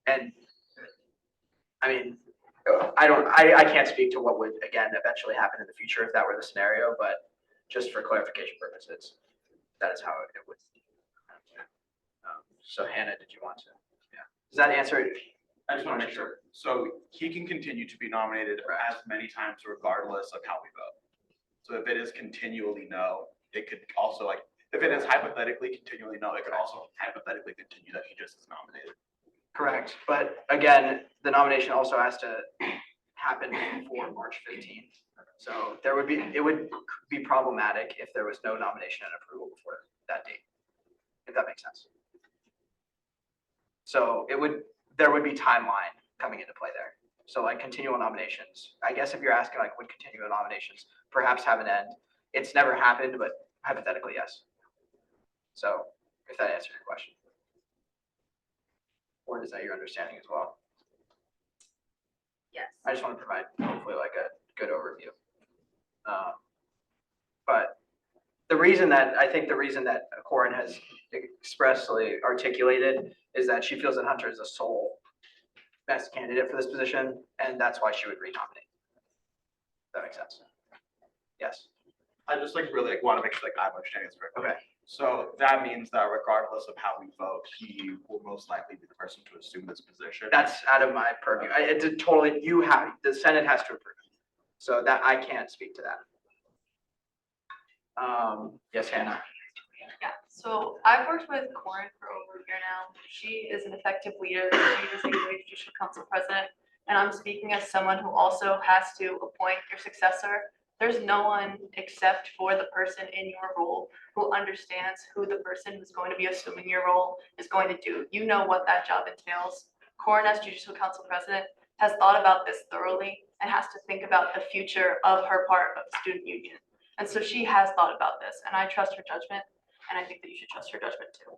And I mean, I can't speak to what would, again, eventually happen in the future if that were the scenario, but just for clarification purposes, that is how it would. So Hannah, did you want to? Yeah. Does that answer it?
I just want to make sure. So he can continue to be nominated as many times regardless of how we vote. So if it is continually no, it could also, like, if it is hypothetically continually no, it could also hypothetically continue that he just is nominated.
Correct. But again, the nomination also has to happen before March 15th. So it would be problematic if there was no nomination and approval before that date, if that makes sense. So there would be timeline coming into play there. So like continual nominations, I guess if you're asking like would continual nominations perhaps have an end? It's never happened, but hypothetically, yes. So if that answers your question. Or is that your understanding as well?
Yes.
I just want to provide hopefully like a good overview. But I think the reason that Corin has expressly articulated is that she feels that Hunter is the sole best candidate for this position, and that's why she would renominate. Does that make sense? Yes.
I just really want to make sure I'm understanding this correctly.
Okay.
So that means that regardless of how we vote, he will most likely be the person to assume this position.
That's out of my purview. It's a totally, the Senate has to approve it. So that I can't speak to that. Yes, Hannah.
Yeah, so I've worked with Corin for over a year now. She is an effective leader. She is a great judicial council president. And I'm speaking as someone who also has to appoint your successor. There's no one except for the person in your role who understands who the person who's going to be assuming your role is going to do. You know what that job entails. Corin, as judicial council president, has thought about this thoroughly and has to think about the future of her part of the student union. And so she has thought about this, and I trust her judgment, and I think that you should trust her judgment too.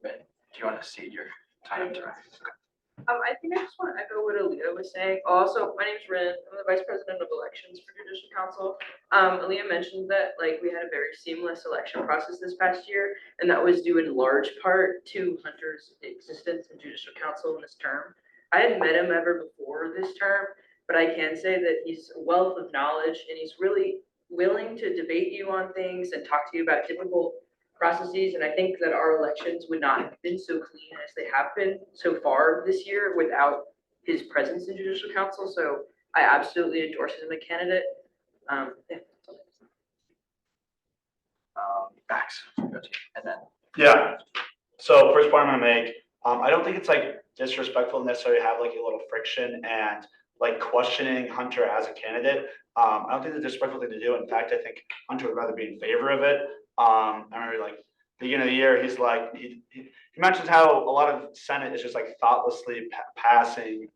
Do you want to cede your time to?
I think I just want to echo what Aaliyah was saying. Also, my name's Rin. I'm the Vice President of Elections for Judicial Council. Aaliyah mentioned that we had a very seamless election process this past year, and that was due in large part to Hunter's existence in Judicial Council in this term. I hadn't met him ever before this term, but I can say that he's a wealth of knowledge, and he's really willing to debate you on things and talk to you about difficult processes. And I think that our elections would not have been so clean as they have been so far this year without his presence in Judicial Council. So I absolutely endorse him as a candidate.
Max, and then.
Yeah. So first point I'm gonna make, I don't think it's disrespectful to necessarily have a little friction and questioning Hunter as a candidate. I don't think it's a disrespectful thing to do. In fact, I think Hunter would rather be in favor of it. I remember beginning of the year, he's he mentions how a lot of Senate is just thoughtlessly passing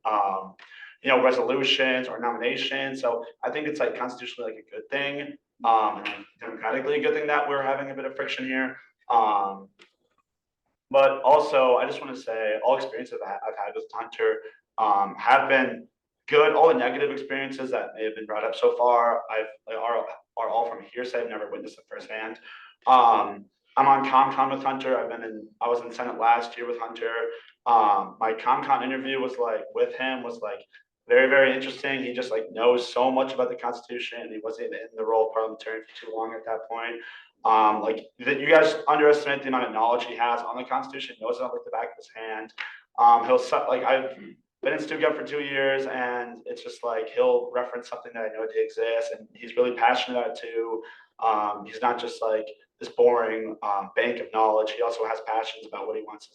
resolutions or nominations. So I think it's constitutionally a good thing, and democratically a good thing that we're having a bit of friction here. But also I just want to say all experiences I've had with Hunter have been good. All the negative experiences that may have been brought up so far are all from hearsay. I've never witnessed it firsthand. I'm on ComCon with Hunter. I was in Senate last year with Hunter. My ComCon interview was with him was very, very interesting. He just knows so much about the Constitution, and he wasn't in the role of parliamentarian for too long at that point. You guys underestimate the amount of knowledge he has on the Constitution. He knows it like the back of his hand. I've been in Stu Gov for 2 years, and it's just he'll reference something that I know to exist, and he's really passionate about it too. He's not just this boring bank of knowledge. He also has passions about what he wants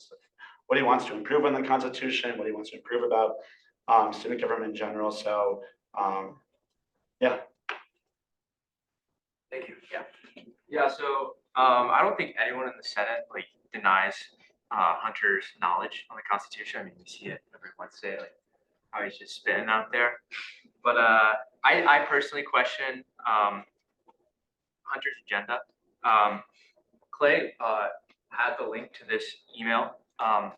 to improve on the Constitution, what he wants to improve about student government in general. So, yeah.
Thank you. Yeah.
Yeah. So I don't think anyone in the Senate denies Hunter's knowledge on the Constitution. I mean, you see it every Wednesday, how he's just spitting out there. But I personally question Hunter's agenda. Clay had the link to this email that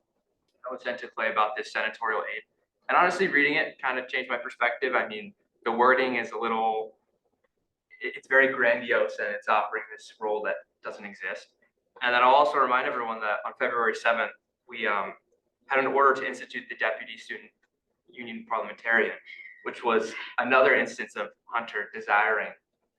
was sent to Clay about this senatorial aid. And honestly, reading it kind of changed my perspective. I mean, the wording is it's very grandiose, and it's offering this role that doesn't exist. And then I'll also remind everyone that on February 7th, we had an order to institute the Deputy Student Union Parliamentarian, which was another instance of Hunter desiring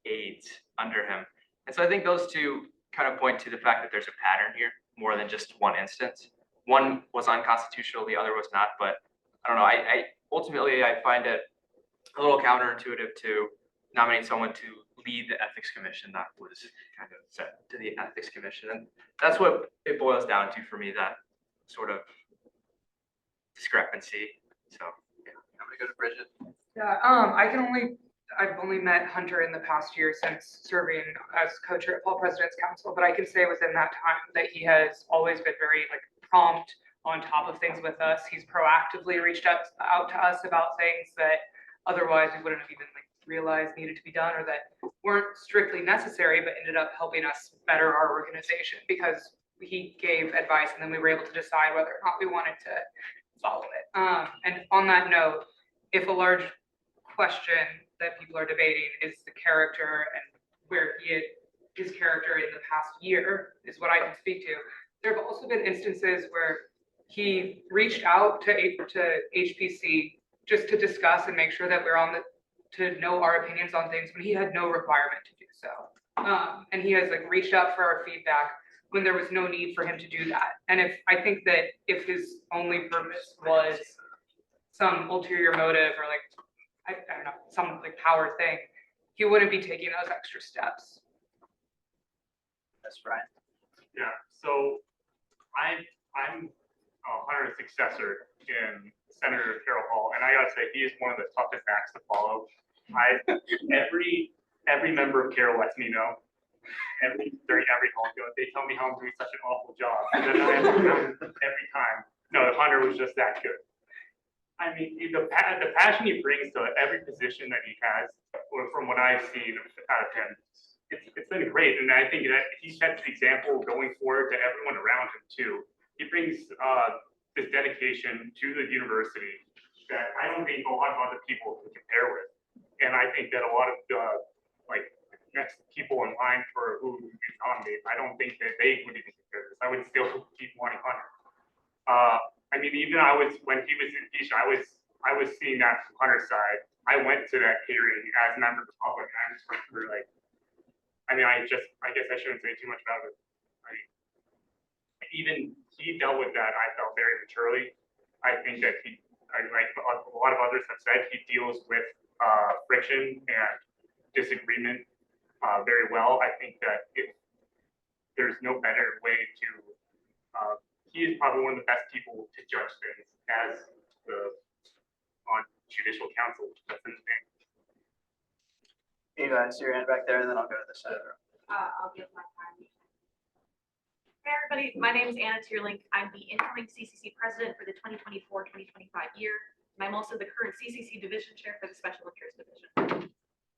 aides under him. And so I think those two kind of point to the fact that there's a pattern here more than just one instance. One was unconstitutional, the other was not, but I don't know. Ultimately, I find it a little counterintuitive to nominate someone to lead the ethics commission that was kind of set to the ethics commission. And that's what it boils down to for me, that sort of discrepancy. So yeah.
I'm gonna go to Bridget.
Yeah, I've only met Hunter in the past year since serving as co-chair at Fall President's Council, but I can say within that time that he has always been very prompt, on top of things with us. He's proactively reached out to us about things that otherwise we wouldn't have even realized needed to be done, or that weren't strictly necessary, but ended up helping us better our organization, because he gave advice and then we were able to decide whether or not we wanted to follow it. And on that note, if a large question that people are debating is the character and where his character in the past year is what I can speak to. There have also been instances where he reached out to HPC just to discuss and make sure that we're to know our opinions on things when he had no requirement to do so. And he has like reached out for our feedback when there was no need for him to do that. And I think that if his only purpose was some ulterior motive or like, I don't know, some like power thing, he wouldn't be taking those extra steps.
That's right.
Yeah, so I'm Hunter's successor in Senator Carroll Hall, and I gotta say, he is one of the toughest acts to follow. Every member of Carroll lets me know, during every hall, they tell me how I'm doing such an awful job, and then I have to every time. No, Hunter was just that good. I mean, the passion he brings to every position that he has, or from what I've seen out of him, it's been great. And I think that he sets the example going forward to everyone around him too. He brings this dedication to the university that I don't think a lot of other people can compare with. And I think that a lot of next people in line for who is nominated, I don't think that they would even compare this. I would still keep wanting Hunter. I mean, even when he was impeached, I was seeing that from Hunter's side. I went to that hearing as a member of the public, and I just remember I guess I shouldn't say too much about it. Even he dealt with that, I felt, very maturely. I think that like a lot of others have said, he deals with friction and disagreement very well. I think that if there's no better way to he is probably one of the best people to judge things as on judicial council. That's the thing.
You go ahead, see your hand back there, and then I'll go to the senator.
I'll give my time. Hey, everybody, my name is Anna Tierlink. I'm the incoming CCC president for the 2024-2025 year, and I'm also the current CCC division chair for the Special Interest Division.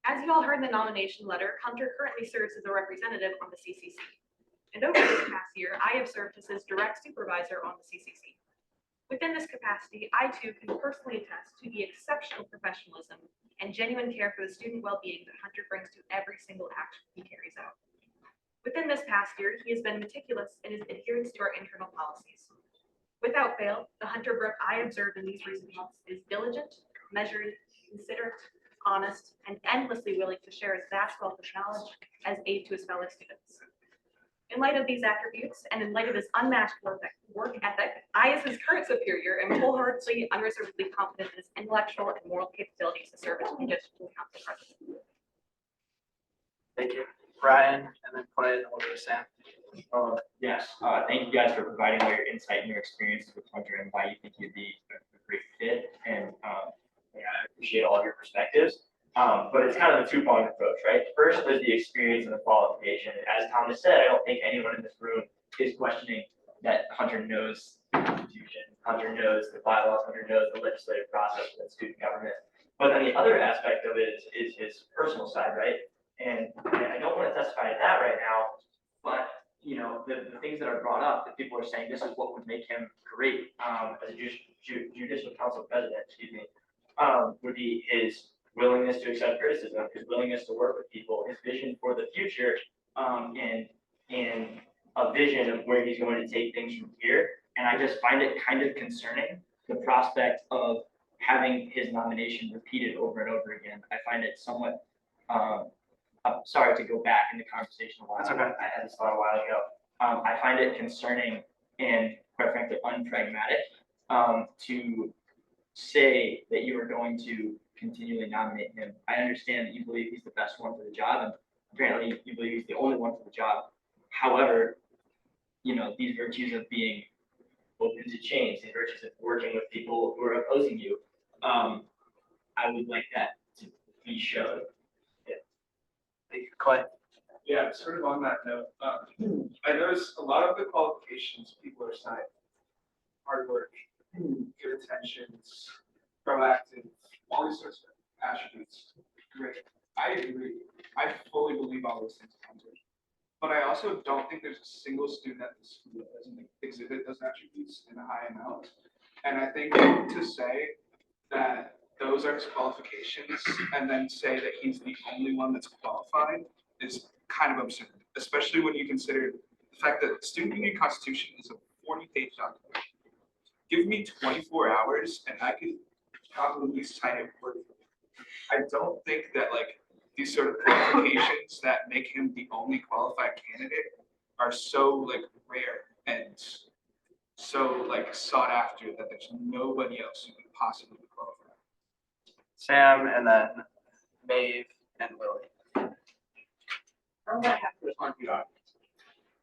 As you all heard in the nomination letter, Hunter currently serves as a representative on the CCC. And over this past year, I have served as his direct supervisor on the CCC. Within this capacity, I too can personally attest to the exceptional professionalism and genuine care for the student well-being that Hunter brings to every single action he carries out. Within this past year, he has been meticulous in his adherence to our internal policies. Without fail, the Hunter Brooke I observed in these recent months is diligent, measured, considerate, honest, and endlessly willing to share his vast wealth of knowledge as aid to his fellow students. In light of these attributes, and in light of his unmatched work ethic, I, as his current superior, am wholeheartedly, unreservedly confident in his intellectual and moral capabilities to serve as the district council president.
Thank you, Brian, and then Clay, and then we'll go to Sam.
Yes, thank you guys for providing all your insight and your experiences with Hunter and why you think you'd be a great fit. And I appreciate all of your perspectives. But it's kind of a two-pronged approach, right? First, there's the experience and the qualification. As Thomas said, I don't think anyone in this room is questioning that Hunter knows the Constitution, Hunter knows the bylaws, Hunter knows the legislative process and student government. But then the other aspect of it is his personal side, right? And I don't want to testify to that right now, but the things that are brought up, that people are saying this is what would make him great as a judicial council president, would be his willingness to accept criticism, his willingness to work with people, his vision for the future, and a vision of where he's going to take things from here. And I just find it kind of concerning, the prospect of having his nomination repeated over and over again. I find it somewhat, I'm sorry to go back in the conversation a while.
That's okay.
I had this thought a while ago. I find it concerning and quite frankly unpragmatic to say that you are going to continually nominate him. I understand that you believe he's the best one for the job, and apparently you believe he's the only one for the job. However, these virtues of being open to change, these virtues of working with people who are opposing you, I would like that to be shown.
Thank you, Clay.
Yeah, sort of on that note, I noticed a lot of the qualifications people are citing: hard work, good intentions, proactive, all these sorts of attributes. Great. I agree. I fully believe all those things come to it. But I also don't think there's a single student at the school that doesn't exhibit those attributes in a high amount. And I think to say that those are his qualifications and then say that he's the only one that's qualified is kind of absurd, especially when you consider the fact that the Student Union Constitution is a 40-page document. Give me 24 hours and I could probably sign it for you. I don't think that like these sort of qualifications that make him the only qualified candidate are so like rare and so like sought after that there's nobody else who could possibly be qualified.
Sam, and then Maeve and Lily.
I'm gonna have to respond to your arguments.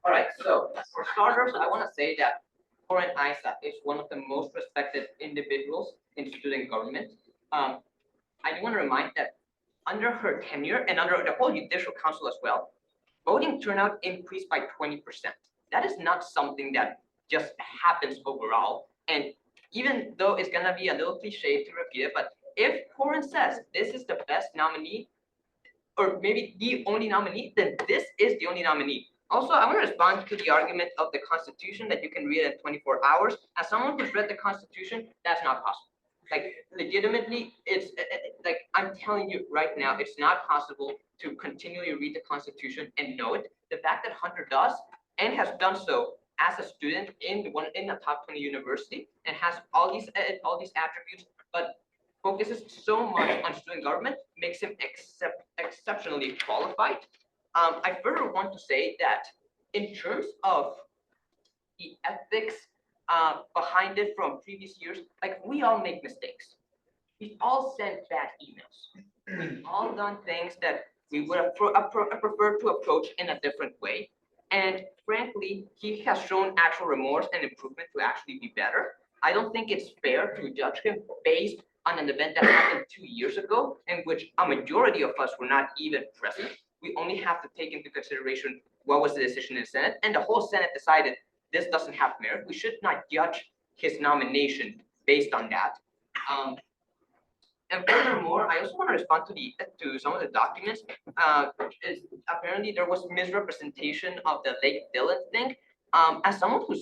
All right, so for starters, I want to say that Corin Isa is one of the most respected individuals in student government. I do want to remind that under her tenure and under the whole judicial council as well, voting turnout increased by 20%. That is not something that just happens overall. And even though it's gonna be a little cliche to repeat it, but if Corin says this is the best nominee, or maybe the only nominee, then this is the only nominee. Also, I want to respond to the argument of the Constitution that you can read it in 24 hours. As someone who's read the Constitution, that's not possible. Like, legitimately, it's like, I'm telling you right now, it's not possible to continually read the Constitution and know it. The fact that Hunter does and has done so as a student in a top 20 university and has all these attributes, but focuses so much on student government makes him exceptionally qualified. I further want to say that in terms of the ethics behind it from previous years, like we all make mistakes. We've all sent bad emails. We've all done things that we would have preferred to approach in a different way. And frankly, he has shown actual remorse and improvement to actually be better. I don't think it's fair to judge him based on an event that happened 2 years ago, in which a majority of us were not even present. We only have to take into consideration what was the decision in the Senate, and the whole Senate decided this doesn't have merit. We should not judge his nomination based on that. And furthermore, I also want to respond to some of the documents. Apparently, there was misrepresentation of the Lake Dillon thing. As someone who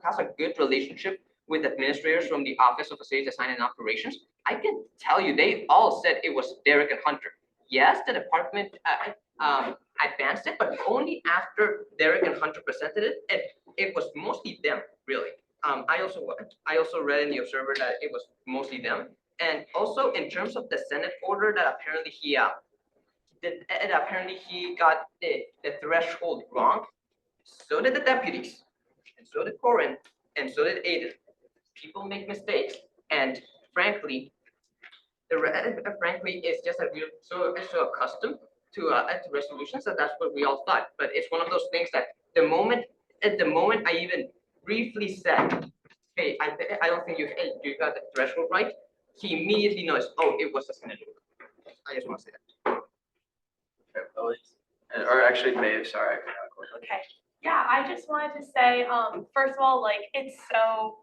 has a good relationship with administrators from the Office of Facilities Design and Operations, I can tell you they all said it was Derek and Hunter. Yes, the department advanced it, but only after Derek and Hunter presented it, and it was mostly them, really. I also read in the Observer that it was mostly them. And also in terms of the Senate order that apparently he got the threshold wrong, so did the deputies, and so did Corin, and so did Aiden. People make mistakes, and frankly, it's just that we're so accustomed to resolutions that that's what we all thought. But it's one of those things that the moment I even briefly said, hey, I don't think you got the threshold right, he immediately knows, oh, it was a Senate. I just want to say that.
Or actually, Maeve, sorry.
Okay, yeah, I just wanted to say, first of all, like, it's so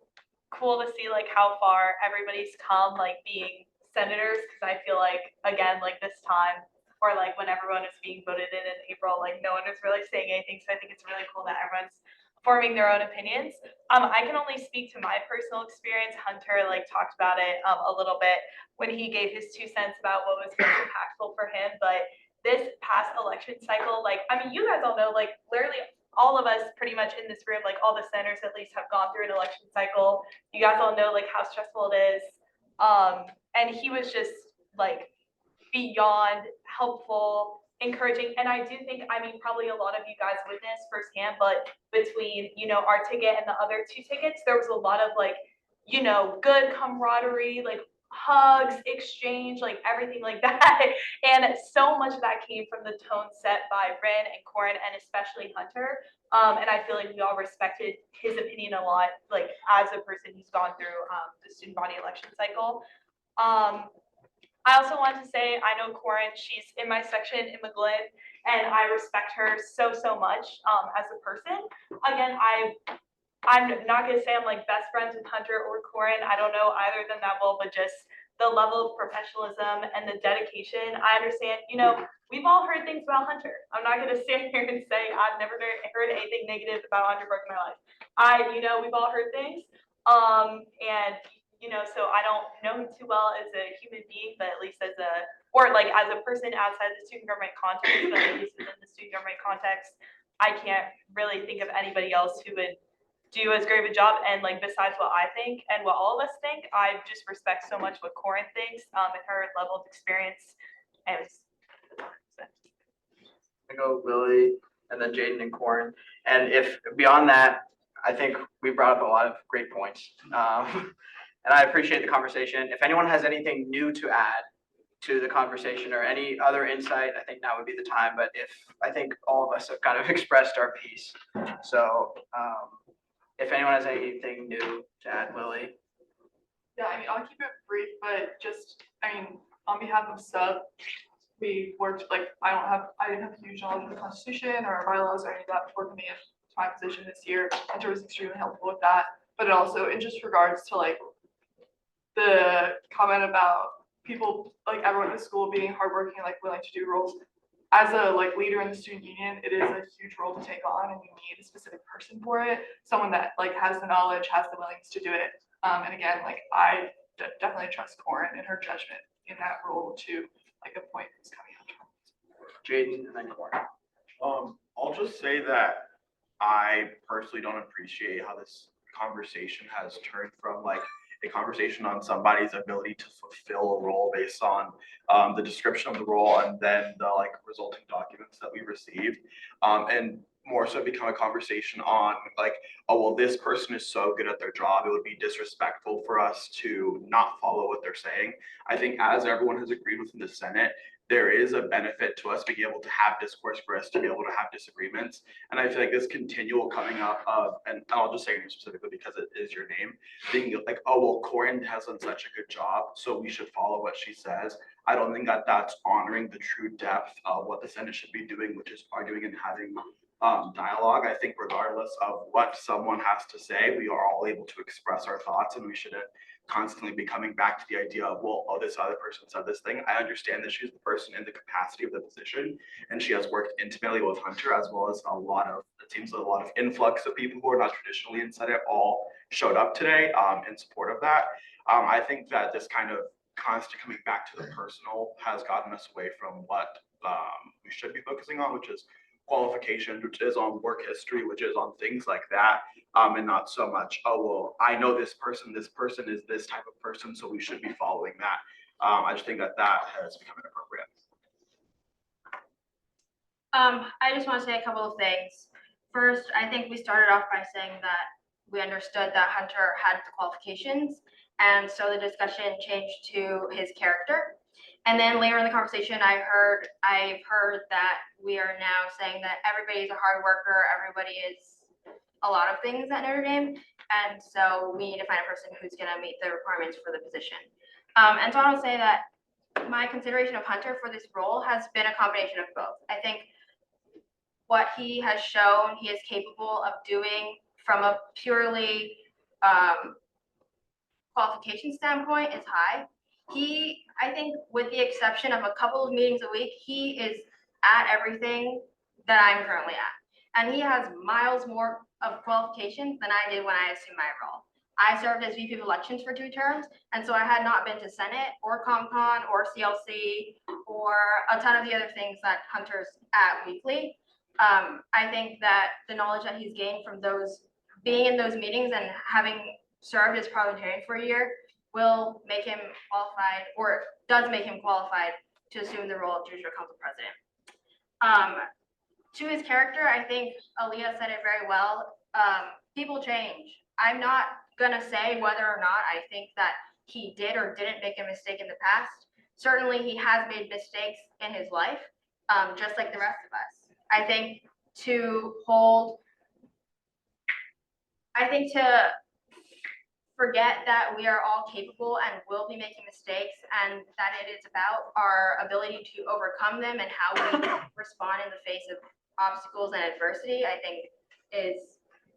cool to see like how far everybody's come, like being senators, because I feel like, again, like this time, or like when everyone is being voted in April, like no one is really saying anything, so I think it's really cool that everyone's forming their own opinions. I can only speak to my personal experience. Hunter like talked about it a little bit when he gave his 2 cents about what was most impactful for him, but this past election cycle, like, I mean, you guys all know, like, literally all of us pretty much in this room, like all the senators at least have gone through an election cycle. You guys all know like how stressful it is. And he was just like beyond helpful, encouraging. And I do think, I mean, probably a lot of you guys witnessed firsthand, but between, you know, our ticket and the other 2 tickets, there was a lot of like, you know, good camaraderie, like hugs, exchange, like everything like that. And so much of that came from the tone set by Rin and Corin and especially Hunter. And I feel like we all respected his opinion a lot, like as a person who's gone through the student body election cycle. I also wanted to say, I know Corin, she's in my section in McGlynn, and I respect her so much as a person. Again, I'm not gonna say I'm like best friends with Hunter or Corin. I don't know either of them that well, but just the level of professionalism and the dedication. I understand, you know,
we've all heard things about Hunter. I'm not gonna stand here and say I've never heard anything negative about Hunter Brook in my life. We've all heard things. And, so I don't know him too well as a human being, but at least as a person outside the student government context, but at least within the student government context, I can't really think of anybody else who would do as great of a job. And besides what I think and what all of us think, I just respect so much what Corin thinks, and her level of experience. And
I go Lily and then Jaden and Corin. And if beyond that, I think we brought up a lot of great points. And I appreciate the conversation. If anyone has anything new to add to the conversation or any other insight, I think now would be the time. But I think all of us have kind of expressed our piece. So if anyone has anything new to add, Lily.
Yeah, I'll keep it brief, but on behalf of sub, we worked, I didn't have huge knowledge of the Constitution or our bylaws or any of that before coming into my position this year. Hunter was extremely helpful with that, but it also, in just regards to the comment about people, everyone in the school being hardworking and willing to do roles. As a leader in the student union, it is a huge role to take on, and you need a specific person for it. Someone that has the knowledge, has the willingness to do it. And again, I definitely trust Corin and her judgment in that role to appoint who's coming out.
Jaden and then Corin.
I'll just say that I personally don't appreciate how this conversation has turned from a conversation on somebody's ability to fulfill a role based on the description of the role and then the resulting documents that we received, and more so become a conversation on oh, well, this person is so good at their job, it would be disrespectful for us to not follow what they're saying. I think as everyone has agreed within the Senate, there is a benefit to us being able to have discourse, for us to be able to have disagreements. And I feel like this continual coming up of, and I'll just say your name specifically because it is your name, being oh, well, Corin has done such a good job, so we should follow what she says. I don't think that that's honoring the true depth of what the Senate should be doing, which is arguing and having dialogue. I think regardless of what someone has to say, we are all able to express our thoughts, and we shouldn't constantly be coming back to the idea of, well, oh, this other person said this thing. I understand that she's the person in the capacity of the position, and she has worked intimately with Hunter, as well as it seems a lot of influx of people who are not traditionally in Senate all showed up today in support of that. I think that this kind of constant coming back to the personal has gotten us away from what we should be focusing on, which is qualifications, which is on work history, which is on things like that, and not so much, oh, well, I know this person is this type of person, so we should be following that. I just think that has become inappropriate.
I just want to say a couple of things. First, I think we started off by saying that we understood that Hunter had the qualifications, and so the discussion changed to his character. And then later in the conversation, I've heard that we are now saying that everybody's a hard worker, everybody is a lot of things at Notre Dame, and so we need to find a person who's going to meet the requirements for the position. And so I want to say that my consideration of Hunter for this role has been a combination of both. I think what he has shown he is capable of doing from a purely qualification standpoint is high. I think with the exception of a couple of meetings a week, he is at everything that I'm currently at. And he has miles more of qualifications than I did when I assumed my role. I served as VP of elections for 2 terms, and so I had not been to Senate or ComCon or CLC or a ton of the other things that Hunter's at weekly. I think that the knowledge that he's gained from being in those meetings and having served as parliamentarian for a year will make him qualified, or does make him qualified to assume the role of Judicial Council President. To his character, I think Aaliyah said it very well. People change. I'm not gonna say whether or not I think that he did or didn't make a mistake in the past. Certainly he has made mistakes in his life, just like the rest of us. I think to forget that we are all capable and will be making mistakes, and that it is about our ability to overcome them and how we respond in the face of obstacles and adversity, I think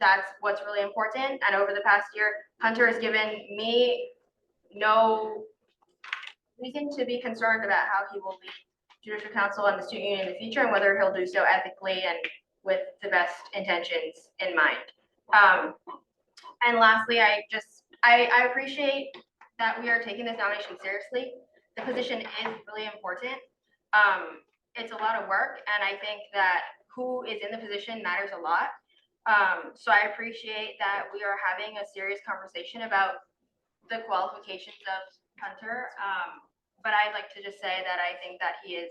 that's what's really important. And over the past year, Hunter has given me no reason to be concerned about how he will lead judicial council and the student union in the future, and whether he'll do so ethically and with the best intentions in mind. And lastly, I appreciate that we are taking this nomination seriously. The position is really important. It's a lot of work, and I think that who is in the position matters a lot. So I appreciate that we are having a serious conversation about the qualifications of Hunter. But I'd like to just say that I think that he is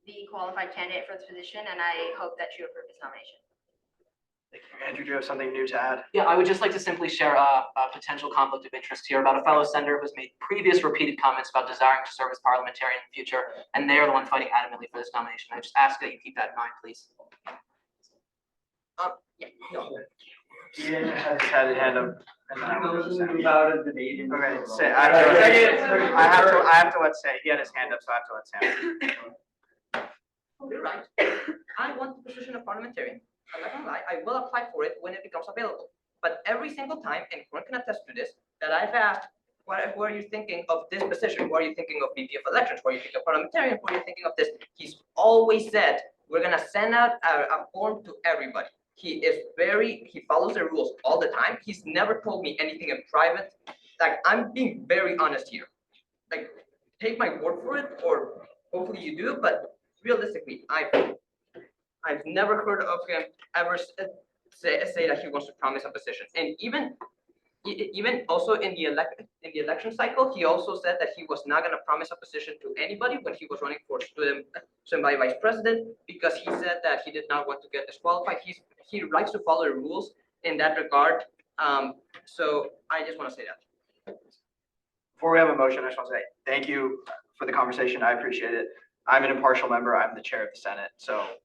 the qualified candidate for this position, and I hope that you approve this nomination.
Thank you. Andrew, do you have something new to add?
Yeah, I would just like to simply share a potential conflict of interest here about a fellow senator who's made previous repeated comments about desiring to serve as parliamentarian in the future, and they are the ones fighting adamantly for this nomination. I just ask that you keep that in mind, please.
Yeah, no.
Ian has had a hand up. And then I will go to Sam. Okay, say, I have to let Say, he had his hand up, so I have to let Sam.
You're right. I want the position of parliamentarian. I'm not gonna lie, I will apply for it when it becomes available. But every single time, and Corinne can attest to this, that I've asked, what are you thinking of this position? What are you thinking of VP of elections? What are you thinking of parliamentarian? What are you thinking of this? He's always said, we're gonna send out a form to everybody. He follows the rules all the time. He's never told me anything in private. Like, I'm being very honest here. Like, take my word for it, or hopefully you do, but realistically, I've never heard of him ever say that he wants to promise a position. And even also in the election cycle, he also said that he was not going to promise a position to anybody when he was running for student body vice president, because he said that he did not want to get disqualified. He likes to follow the rules in that regard. So I just want to say that.
Before we have a motion, I just want to say thank you for the conversation. I appreciate it. I'm an impartial member. I'm the chair of the Senate. So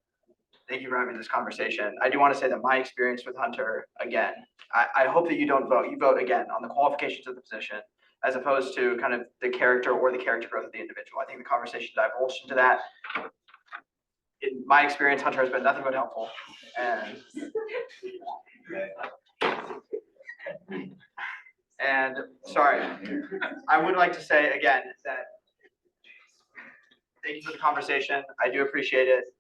thank you for having this conversation. I do want to say that my experience with Hunter, again, I hope that you don't vote. You vote again on the qualifications of the position, as opposed to kind of the character or the character growth of the individual. I think the conversation divulged into that. In my experience, Hunter has been nothing but helpful. And sorry, I would like to say again that thank you for the conversation. I do appreciate it.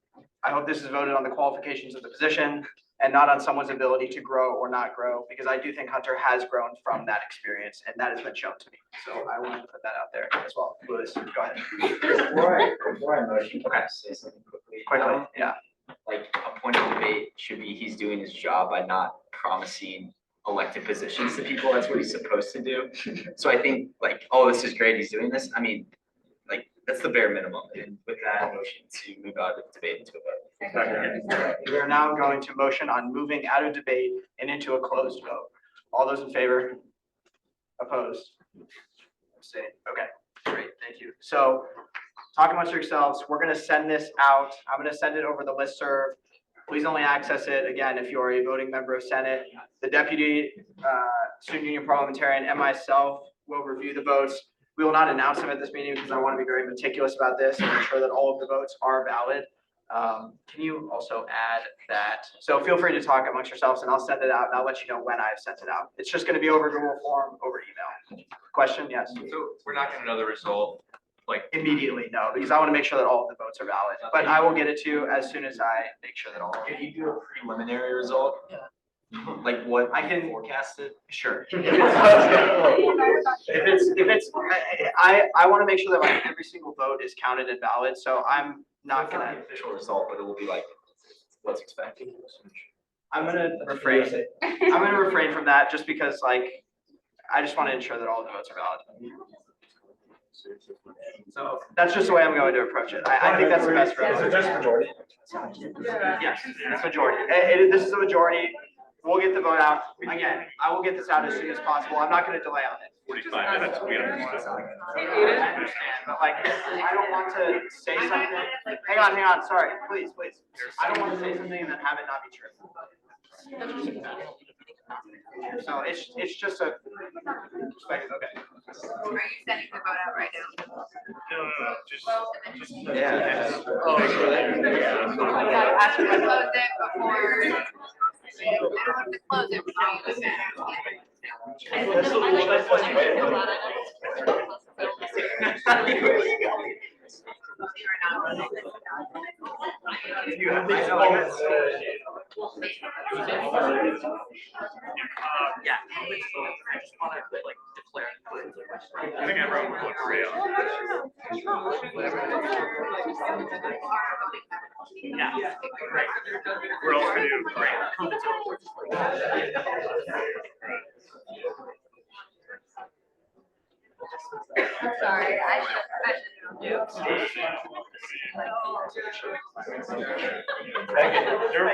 I hope this is voted on the qualifications of the position and not on someone's ability to grow or not grow, because I do think Hunter has grown from that experience, and that has been shown to me. So I wanted to put that out there as well. Louis, go ahead.
Before I motion, can I say something quickly?
Quickly, yeah.
Like, a point of debate should be he's doing his job by not promising elected positions to people. That's what he's supposed to do. So I think, like, oh, this is great, he's doing this. I mean, like, that's the bare minimum. And with that, motion to move out of debate into a vote.
We are now going to motion on moving out of debate and into a closed vote. All those in favor? Opposed? Abstain. Okay, great, thank you. So talk amongst yourselves. We're gonna send this out. I'm gonna send it over the listserv. Please only access it, again, if you are a voting member of Senate. The deputy student union parliamentarian and myself will review the votes. We will not announce them at this meeting because I want to be very meticulous about this and ensure that all of the votes are valid. Can you also add that? So feel free to talk amongst yourselves and I'll send it out and I'll let you know when I've sent it out. It's just going to be over Google form, over email. Question? Yes.
So we're not getting another result like
immediately, no, because I want to make sure that all of the votes are valid. But I will get it to you as soon as I make sure that all.
Can you do a preliminary result? Yeah. Like what I can forecast it?
Sure. If it's, I want to make sure that like every single vote is counted and valid. So I'm not
Not
gonna.
the official result, but it will be like, let's expect.
I'm gonna refrain. I'm gonna refrain from that just because like, I just want to ensure that all the votes are valid. So that's just the way I'm going to approach it. I think that's the best for us.
Is it just majority?
Yes, it's majority. This is the majority. We'll get the vote out. Again, I will get this out as soon as possible. I'm not going to delay on it.
45 minutes, we understand.
I understand, but like, I don't want to say something. Hang on, sorry, please. I don't want to say something and then have it not be true. So it's just a perspective, okay.
Are you sending the vote out right now?
No, just.
Yeah.
I gotta ask you to close it before. I don't have to close it before you
Yeah, I just wanna like declare. I think everyone would look real. Yeah, great. We're all gonna do great.
Sorry, I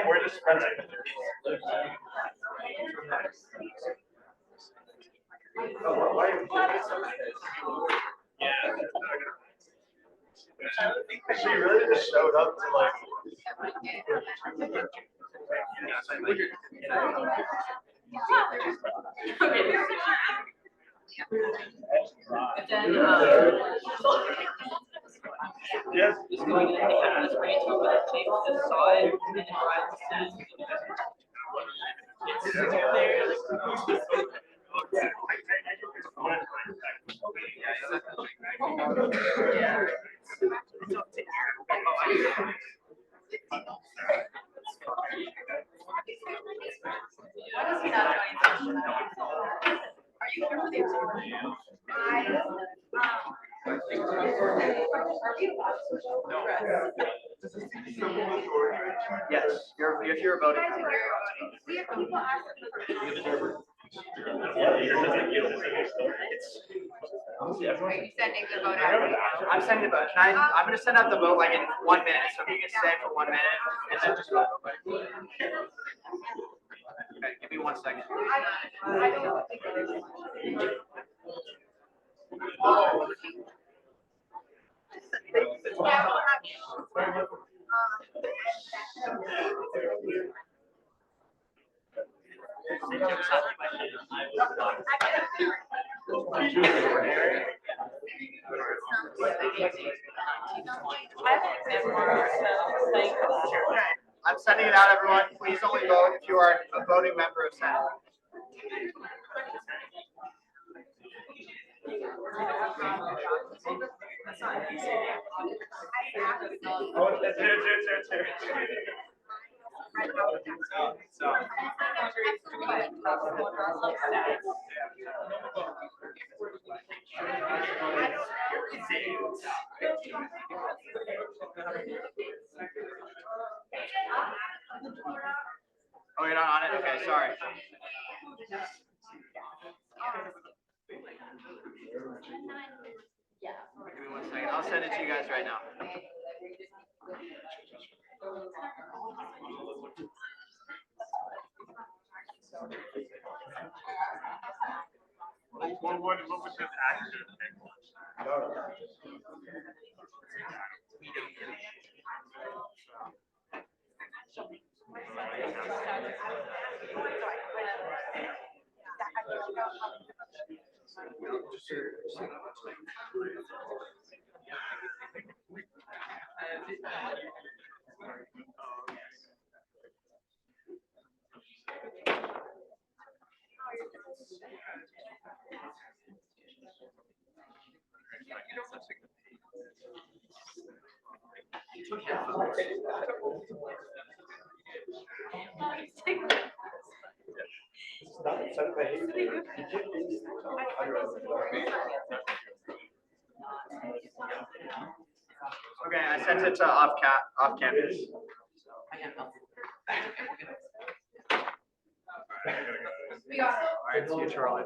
We're just
She really just showed up to like.
Yes. Just going to this range over the table to the side and then try to stand.
Are you here for the
Yes, if you're voting.
Are you sending the vote out?
I'm sending the vote. I'm gonna send out the vote like in 1 minute, so if you can stay for 1 minute and then just vote. Okay, give me 1 second. I'm sending it out, everyone. Please only vote if you are a voting member of Senate. Oh, you're not on it? Okay, sorry. Give me 1 second. I'll send it to you guys right now.
What was his action?
Okay, I sent it to off campus. All right, see you, Charlie.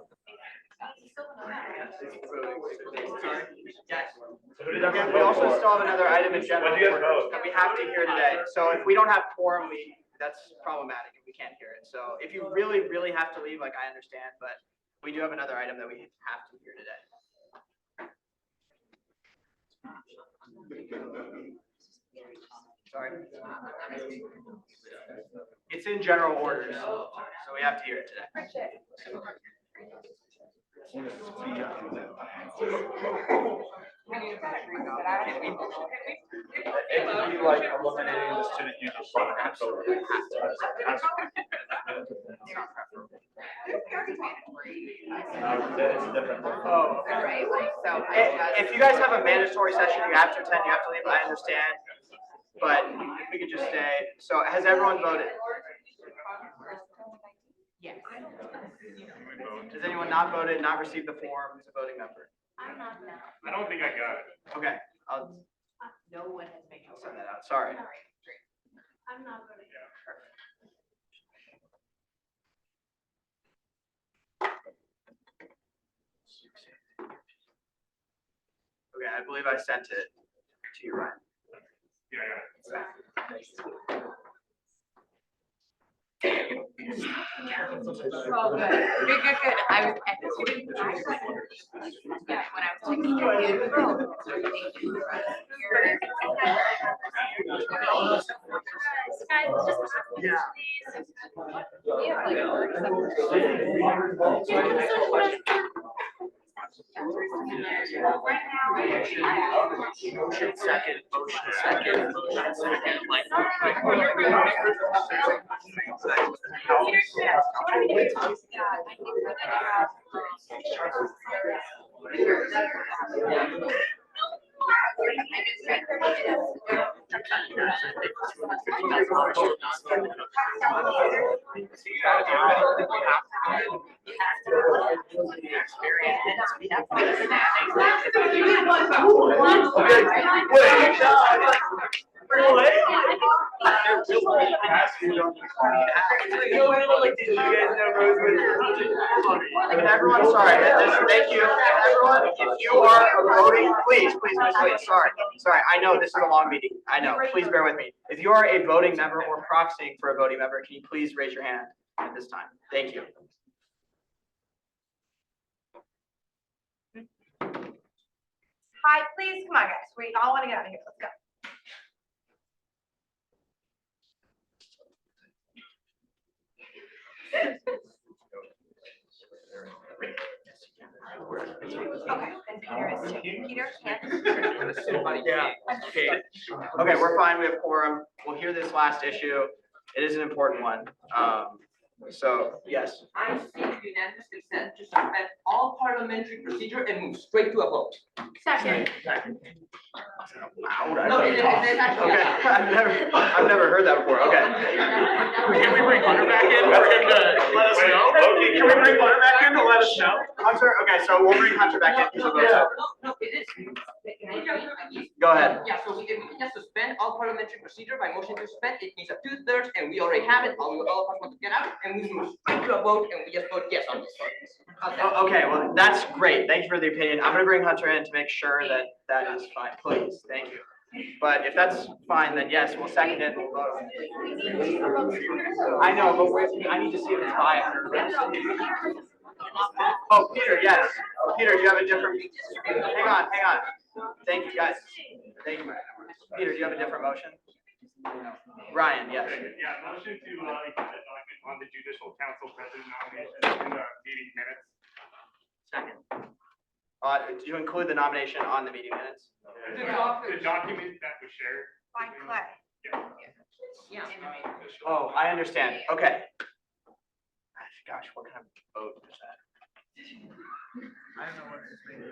Okay, we also still have another item in general order that we have to hear today. So if we don't have quorum, that's problematic if we can't hear it. So if you really, really have to leave, like I understand, but we do have another item that we have to hear today. Sorry. It's in general orders, so we have to hear it today.
It would be like eliminating the student union.
It's different.
Oh, okay. If you guys have a mandatory session, you have to attend, you have to leave, I understand. But if we could just stay, so has everyone voted?
Yes.
Has anyone not voted, not received the form, who's a voting member?
I'm not now.
I don't think I got it.
Okay, I'll
No one has made.
send that out, sorry.
I'm not voting.
Okay, I believe I sent it to you, Ryan.
Yeah, I got it.
Oh, good. Good. I was executing. Yeah, when I was taking your hand. Guys, just.
Motion second, like. Everyone, sorry, thank you, everyone, if you are voting, please, sorry, I know this is a long meeting, I know, please bear with me. If you are a voting member or proxying for a voting member, can you please raise your hand at this time? Thank you.
Hi, please, come on, guys. We all want to get out of here. Let's go. Okay, then Peter is too. Peter can't.
Yeah. Okay, we're fine, we have quorum, we'll hear this last issue, it is an important one, so, yes.
I seek unanimous consent to suspend all parliamentary procedure and move straight to a vote.
Second.
Loud, I
No,
thought
it
you
is
talked.
actually.
Okay, I've never heard that before, okay. Can we bring Hunter back in for him to let us know? Can we bring Hunter back in to let us know? Hunter, okay, so we'll bring Hunter back in. He's a vote.
No, it is.
Go ahead.
Yeah, so we can just suspend all parliamentary procedure by motion to suspend. It needs a 2/3 and we already have it. All of us want to get out and we move straight to a vote and we just vote yes on this. How's that?
Okay, well, that's great. Thank you for the opinion. I'm gonna bring Hunter in to make sure that that is fine, please. Thank you. But if that's fine, then yes, we'll second it. We'll vote. I know, but I need to see if it's 500. Oh, Peter, yes. Peter, do you have a different, hang on. Thank you, guys. Thank you. Peter, do you have a different motion? Ryan, yes.
Yeah, motion to, include the document on the judicial council president nomination in the meeting minutes.
Second. To include the nomination on the meeting minutes?
The document that was shared.
By Clay.
Yeah.
Oh, I understand. Okay. Gosh, what kind of vote is that? I don't know what this thing is.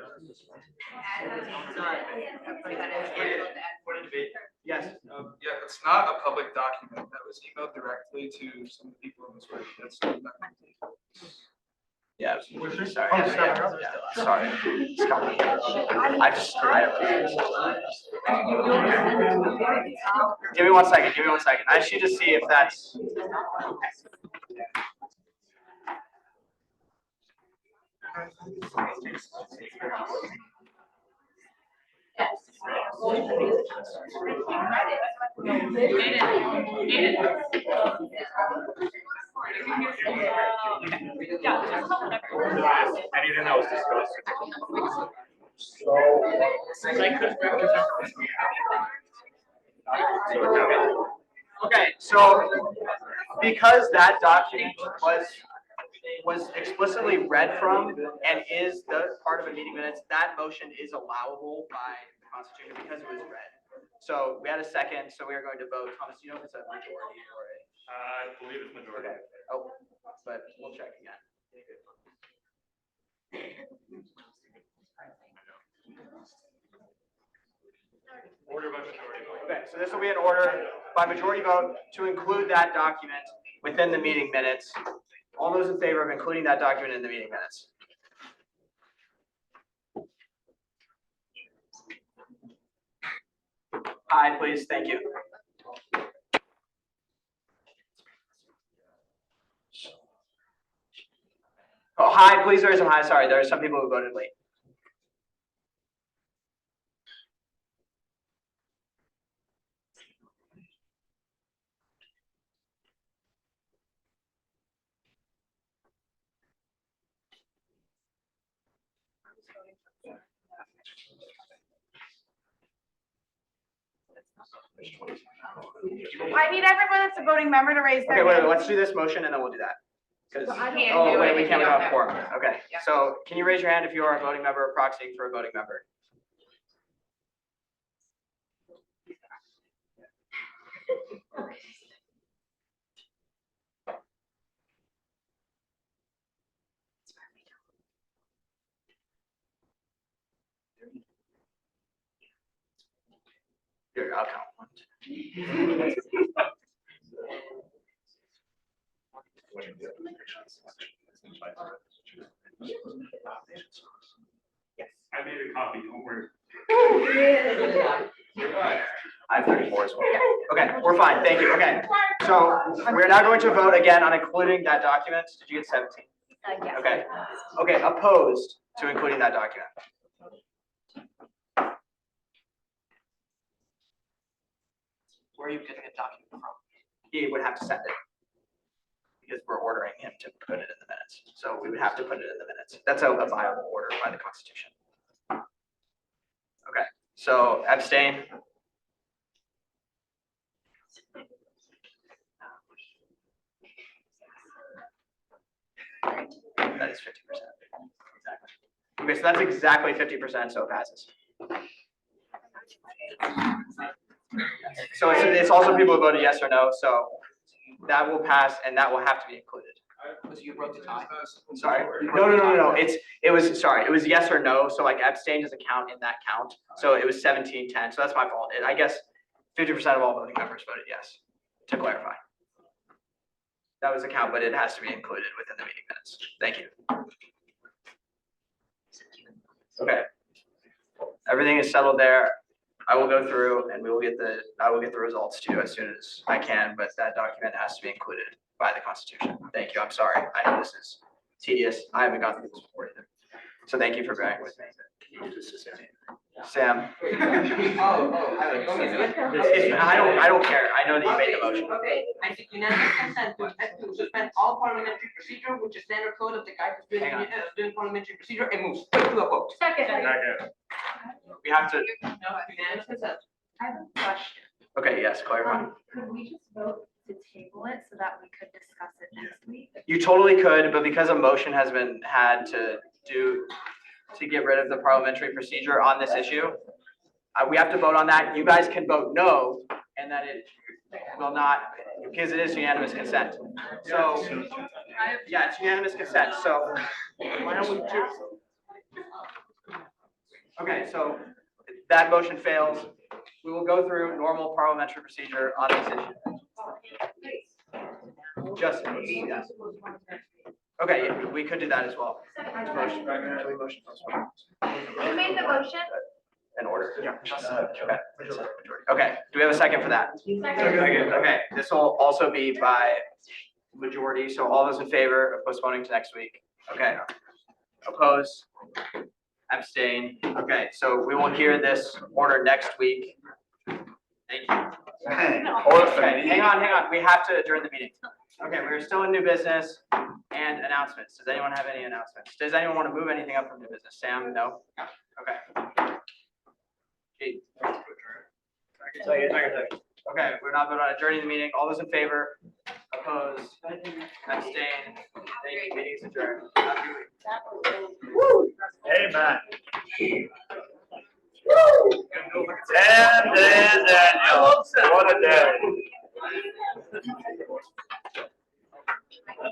Yes.
Yeah, it's not a public document that was emailed directly to some people in this room. That's
Yeah. Sorry. Sorry. I just. Give me 1 second. I just need to see if that's.
Anything that was discussed.
Okay, so because that document was explicitly read from and is the part of a meeting minutes, that motion is allowable by the Constitution because it was read. So we had a second, so we are going to vote. Thomas, do you know if it's a majority or a?
I believe it's majority.
Okay. Oh, but we'll check again.
Order by majority vote.
Okay, so this will be an order by majority vote to include that document within the meeting minutes. All those in favor of including that document in the meeting minutes? Aye, please, thank you. Oh, hi, please raise some high, sorry, there are some people who voted late.
I need everyone that's a voting member to raise their
Okay,
hand.
wait, let's do this motion and then we'll do that. 'Cause-
So I can't
oh,
do
wait,
it
we
if
can't
you
without
don't
a
have-
quorum. Okay,
Yeah.
so can you raise your hand if you are a voting member or proxying for a voting member? Here, I'll count. 1, 2.
I made a copy, don't worry.
I have 34 as well. Okay, we're fine, thank you, okay. So we're now going to vote again on including that document. Did you get 17?
Yes.
Okay, okay, opposed to including that document.
Where are you getting a document from?
He would have to send it. Because we're ordering him to put it in the minutes. So we would have to put it in the minutes. That's a viable order by the Constitution. Okay, so abstain. That is 50%. Exactly. Okay, so that's exactly 50%, so it passes. So it's also people who voted yes or no, so that will pass and that will have to be included.
Was you broke the tie?
Sorry, no, it was yes or no, so like abstain doesn't count in that count, so it was 17-10, so that's my fault. I guess 50% of all voting members voted yes, to clarify. That was a count, but it has to be included within the meeting minutes. Thank you. Okay. Everything is settled there. I will go through and I will get the results to you as soon as I can, but that document has to be included by the Constitution. Thank you, I'm sorry. I know this is tedious. I haven't gone through this before either. So thank you for bearing with me. Sam. I don't care. I know that you made the motion.
Okay, I seek unanimous consent to suspend all parliamentary procedure, which is standard code of the guide to doing parliamentary procedure, and move straight to a vote.
Second.
We have to,
Unanimous consent.
I have a question.
okay, yes, clarify.
Could we just vote to table it so that we could discuss it next week?
You totally could, but because a motion has been had to get rid of the parliamentary procedure on this issue, we have to vote on that. You guys can vote no, and that it will not, because it is unanimous consent. So, yeah, it's unanimous consent, so why don't we do? Okay, so that motion fails. We will go through normal parliamentary procedure on this issue. Just, yes. Okay, yeah, we could do that as well. Motion, can we motion postpone?
Who made the motion?
In order. Yeah. Okay, do we have a second for that?
Second.
Okay, this will also be by majority, so all those in favor of postponing to next week? Okay. Opposed? Abstain? Okay, so we will hear this order next week. Thank you. Okay, hang on, we have to adjourn the meeting. Okay, we're still in new business and announcements. Does anyone have any announcements? Does anyone want to move anything up from new business? Sam, no? Okay. Keith? Okay, we're not voting on adjourning the meeting. All those in favor? Opposed? Abstain? Thank you, meeting is adjourned. Have a good week.
Amen. And Daniel, what a day.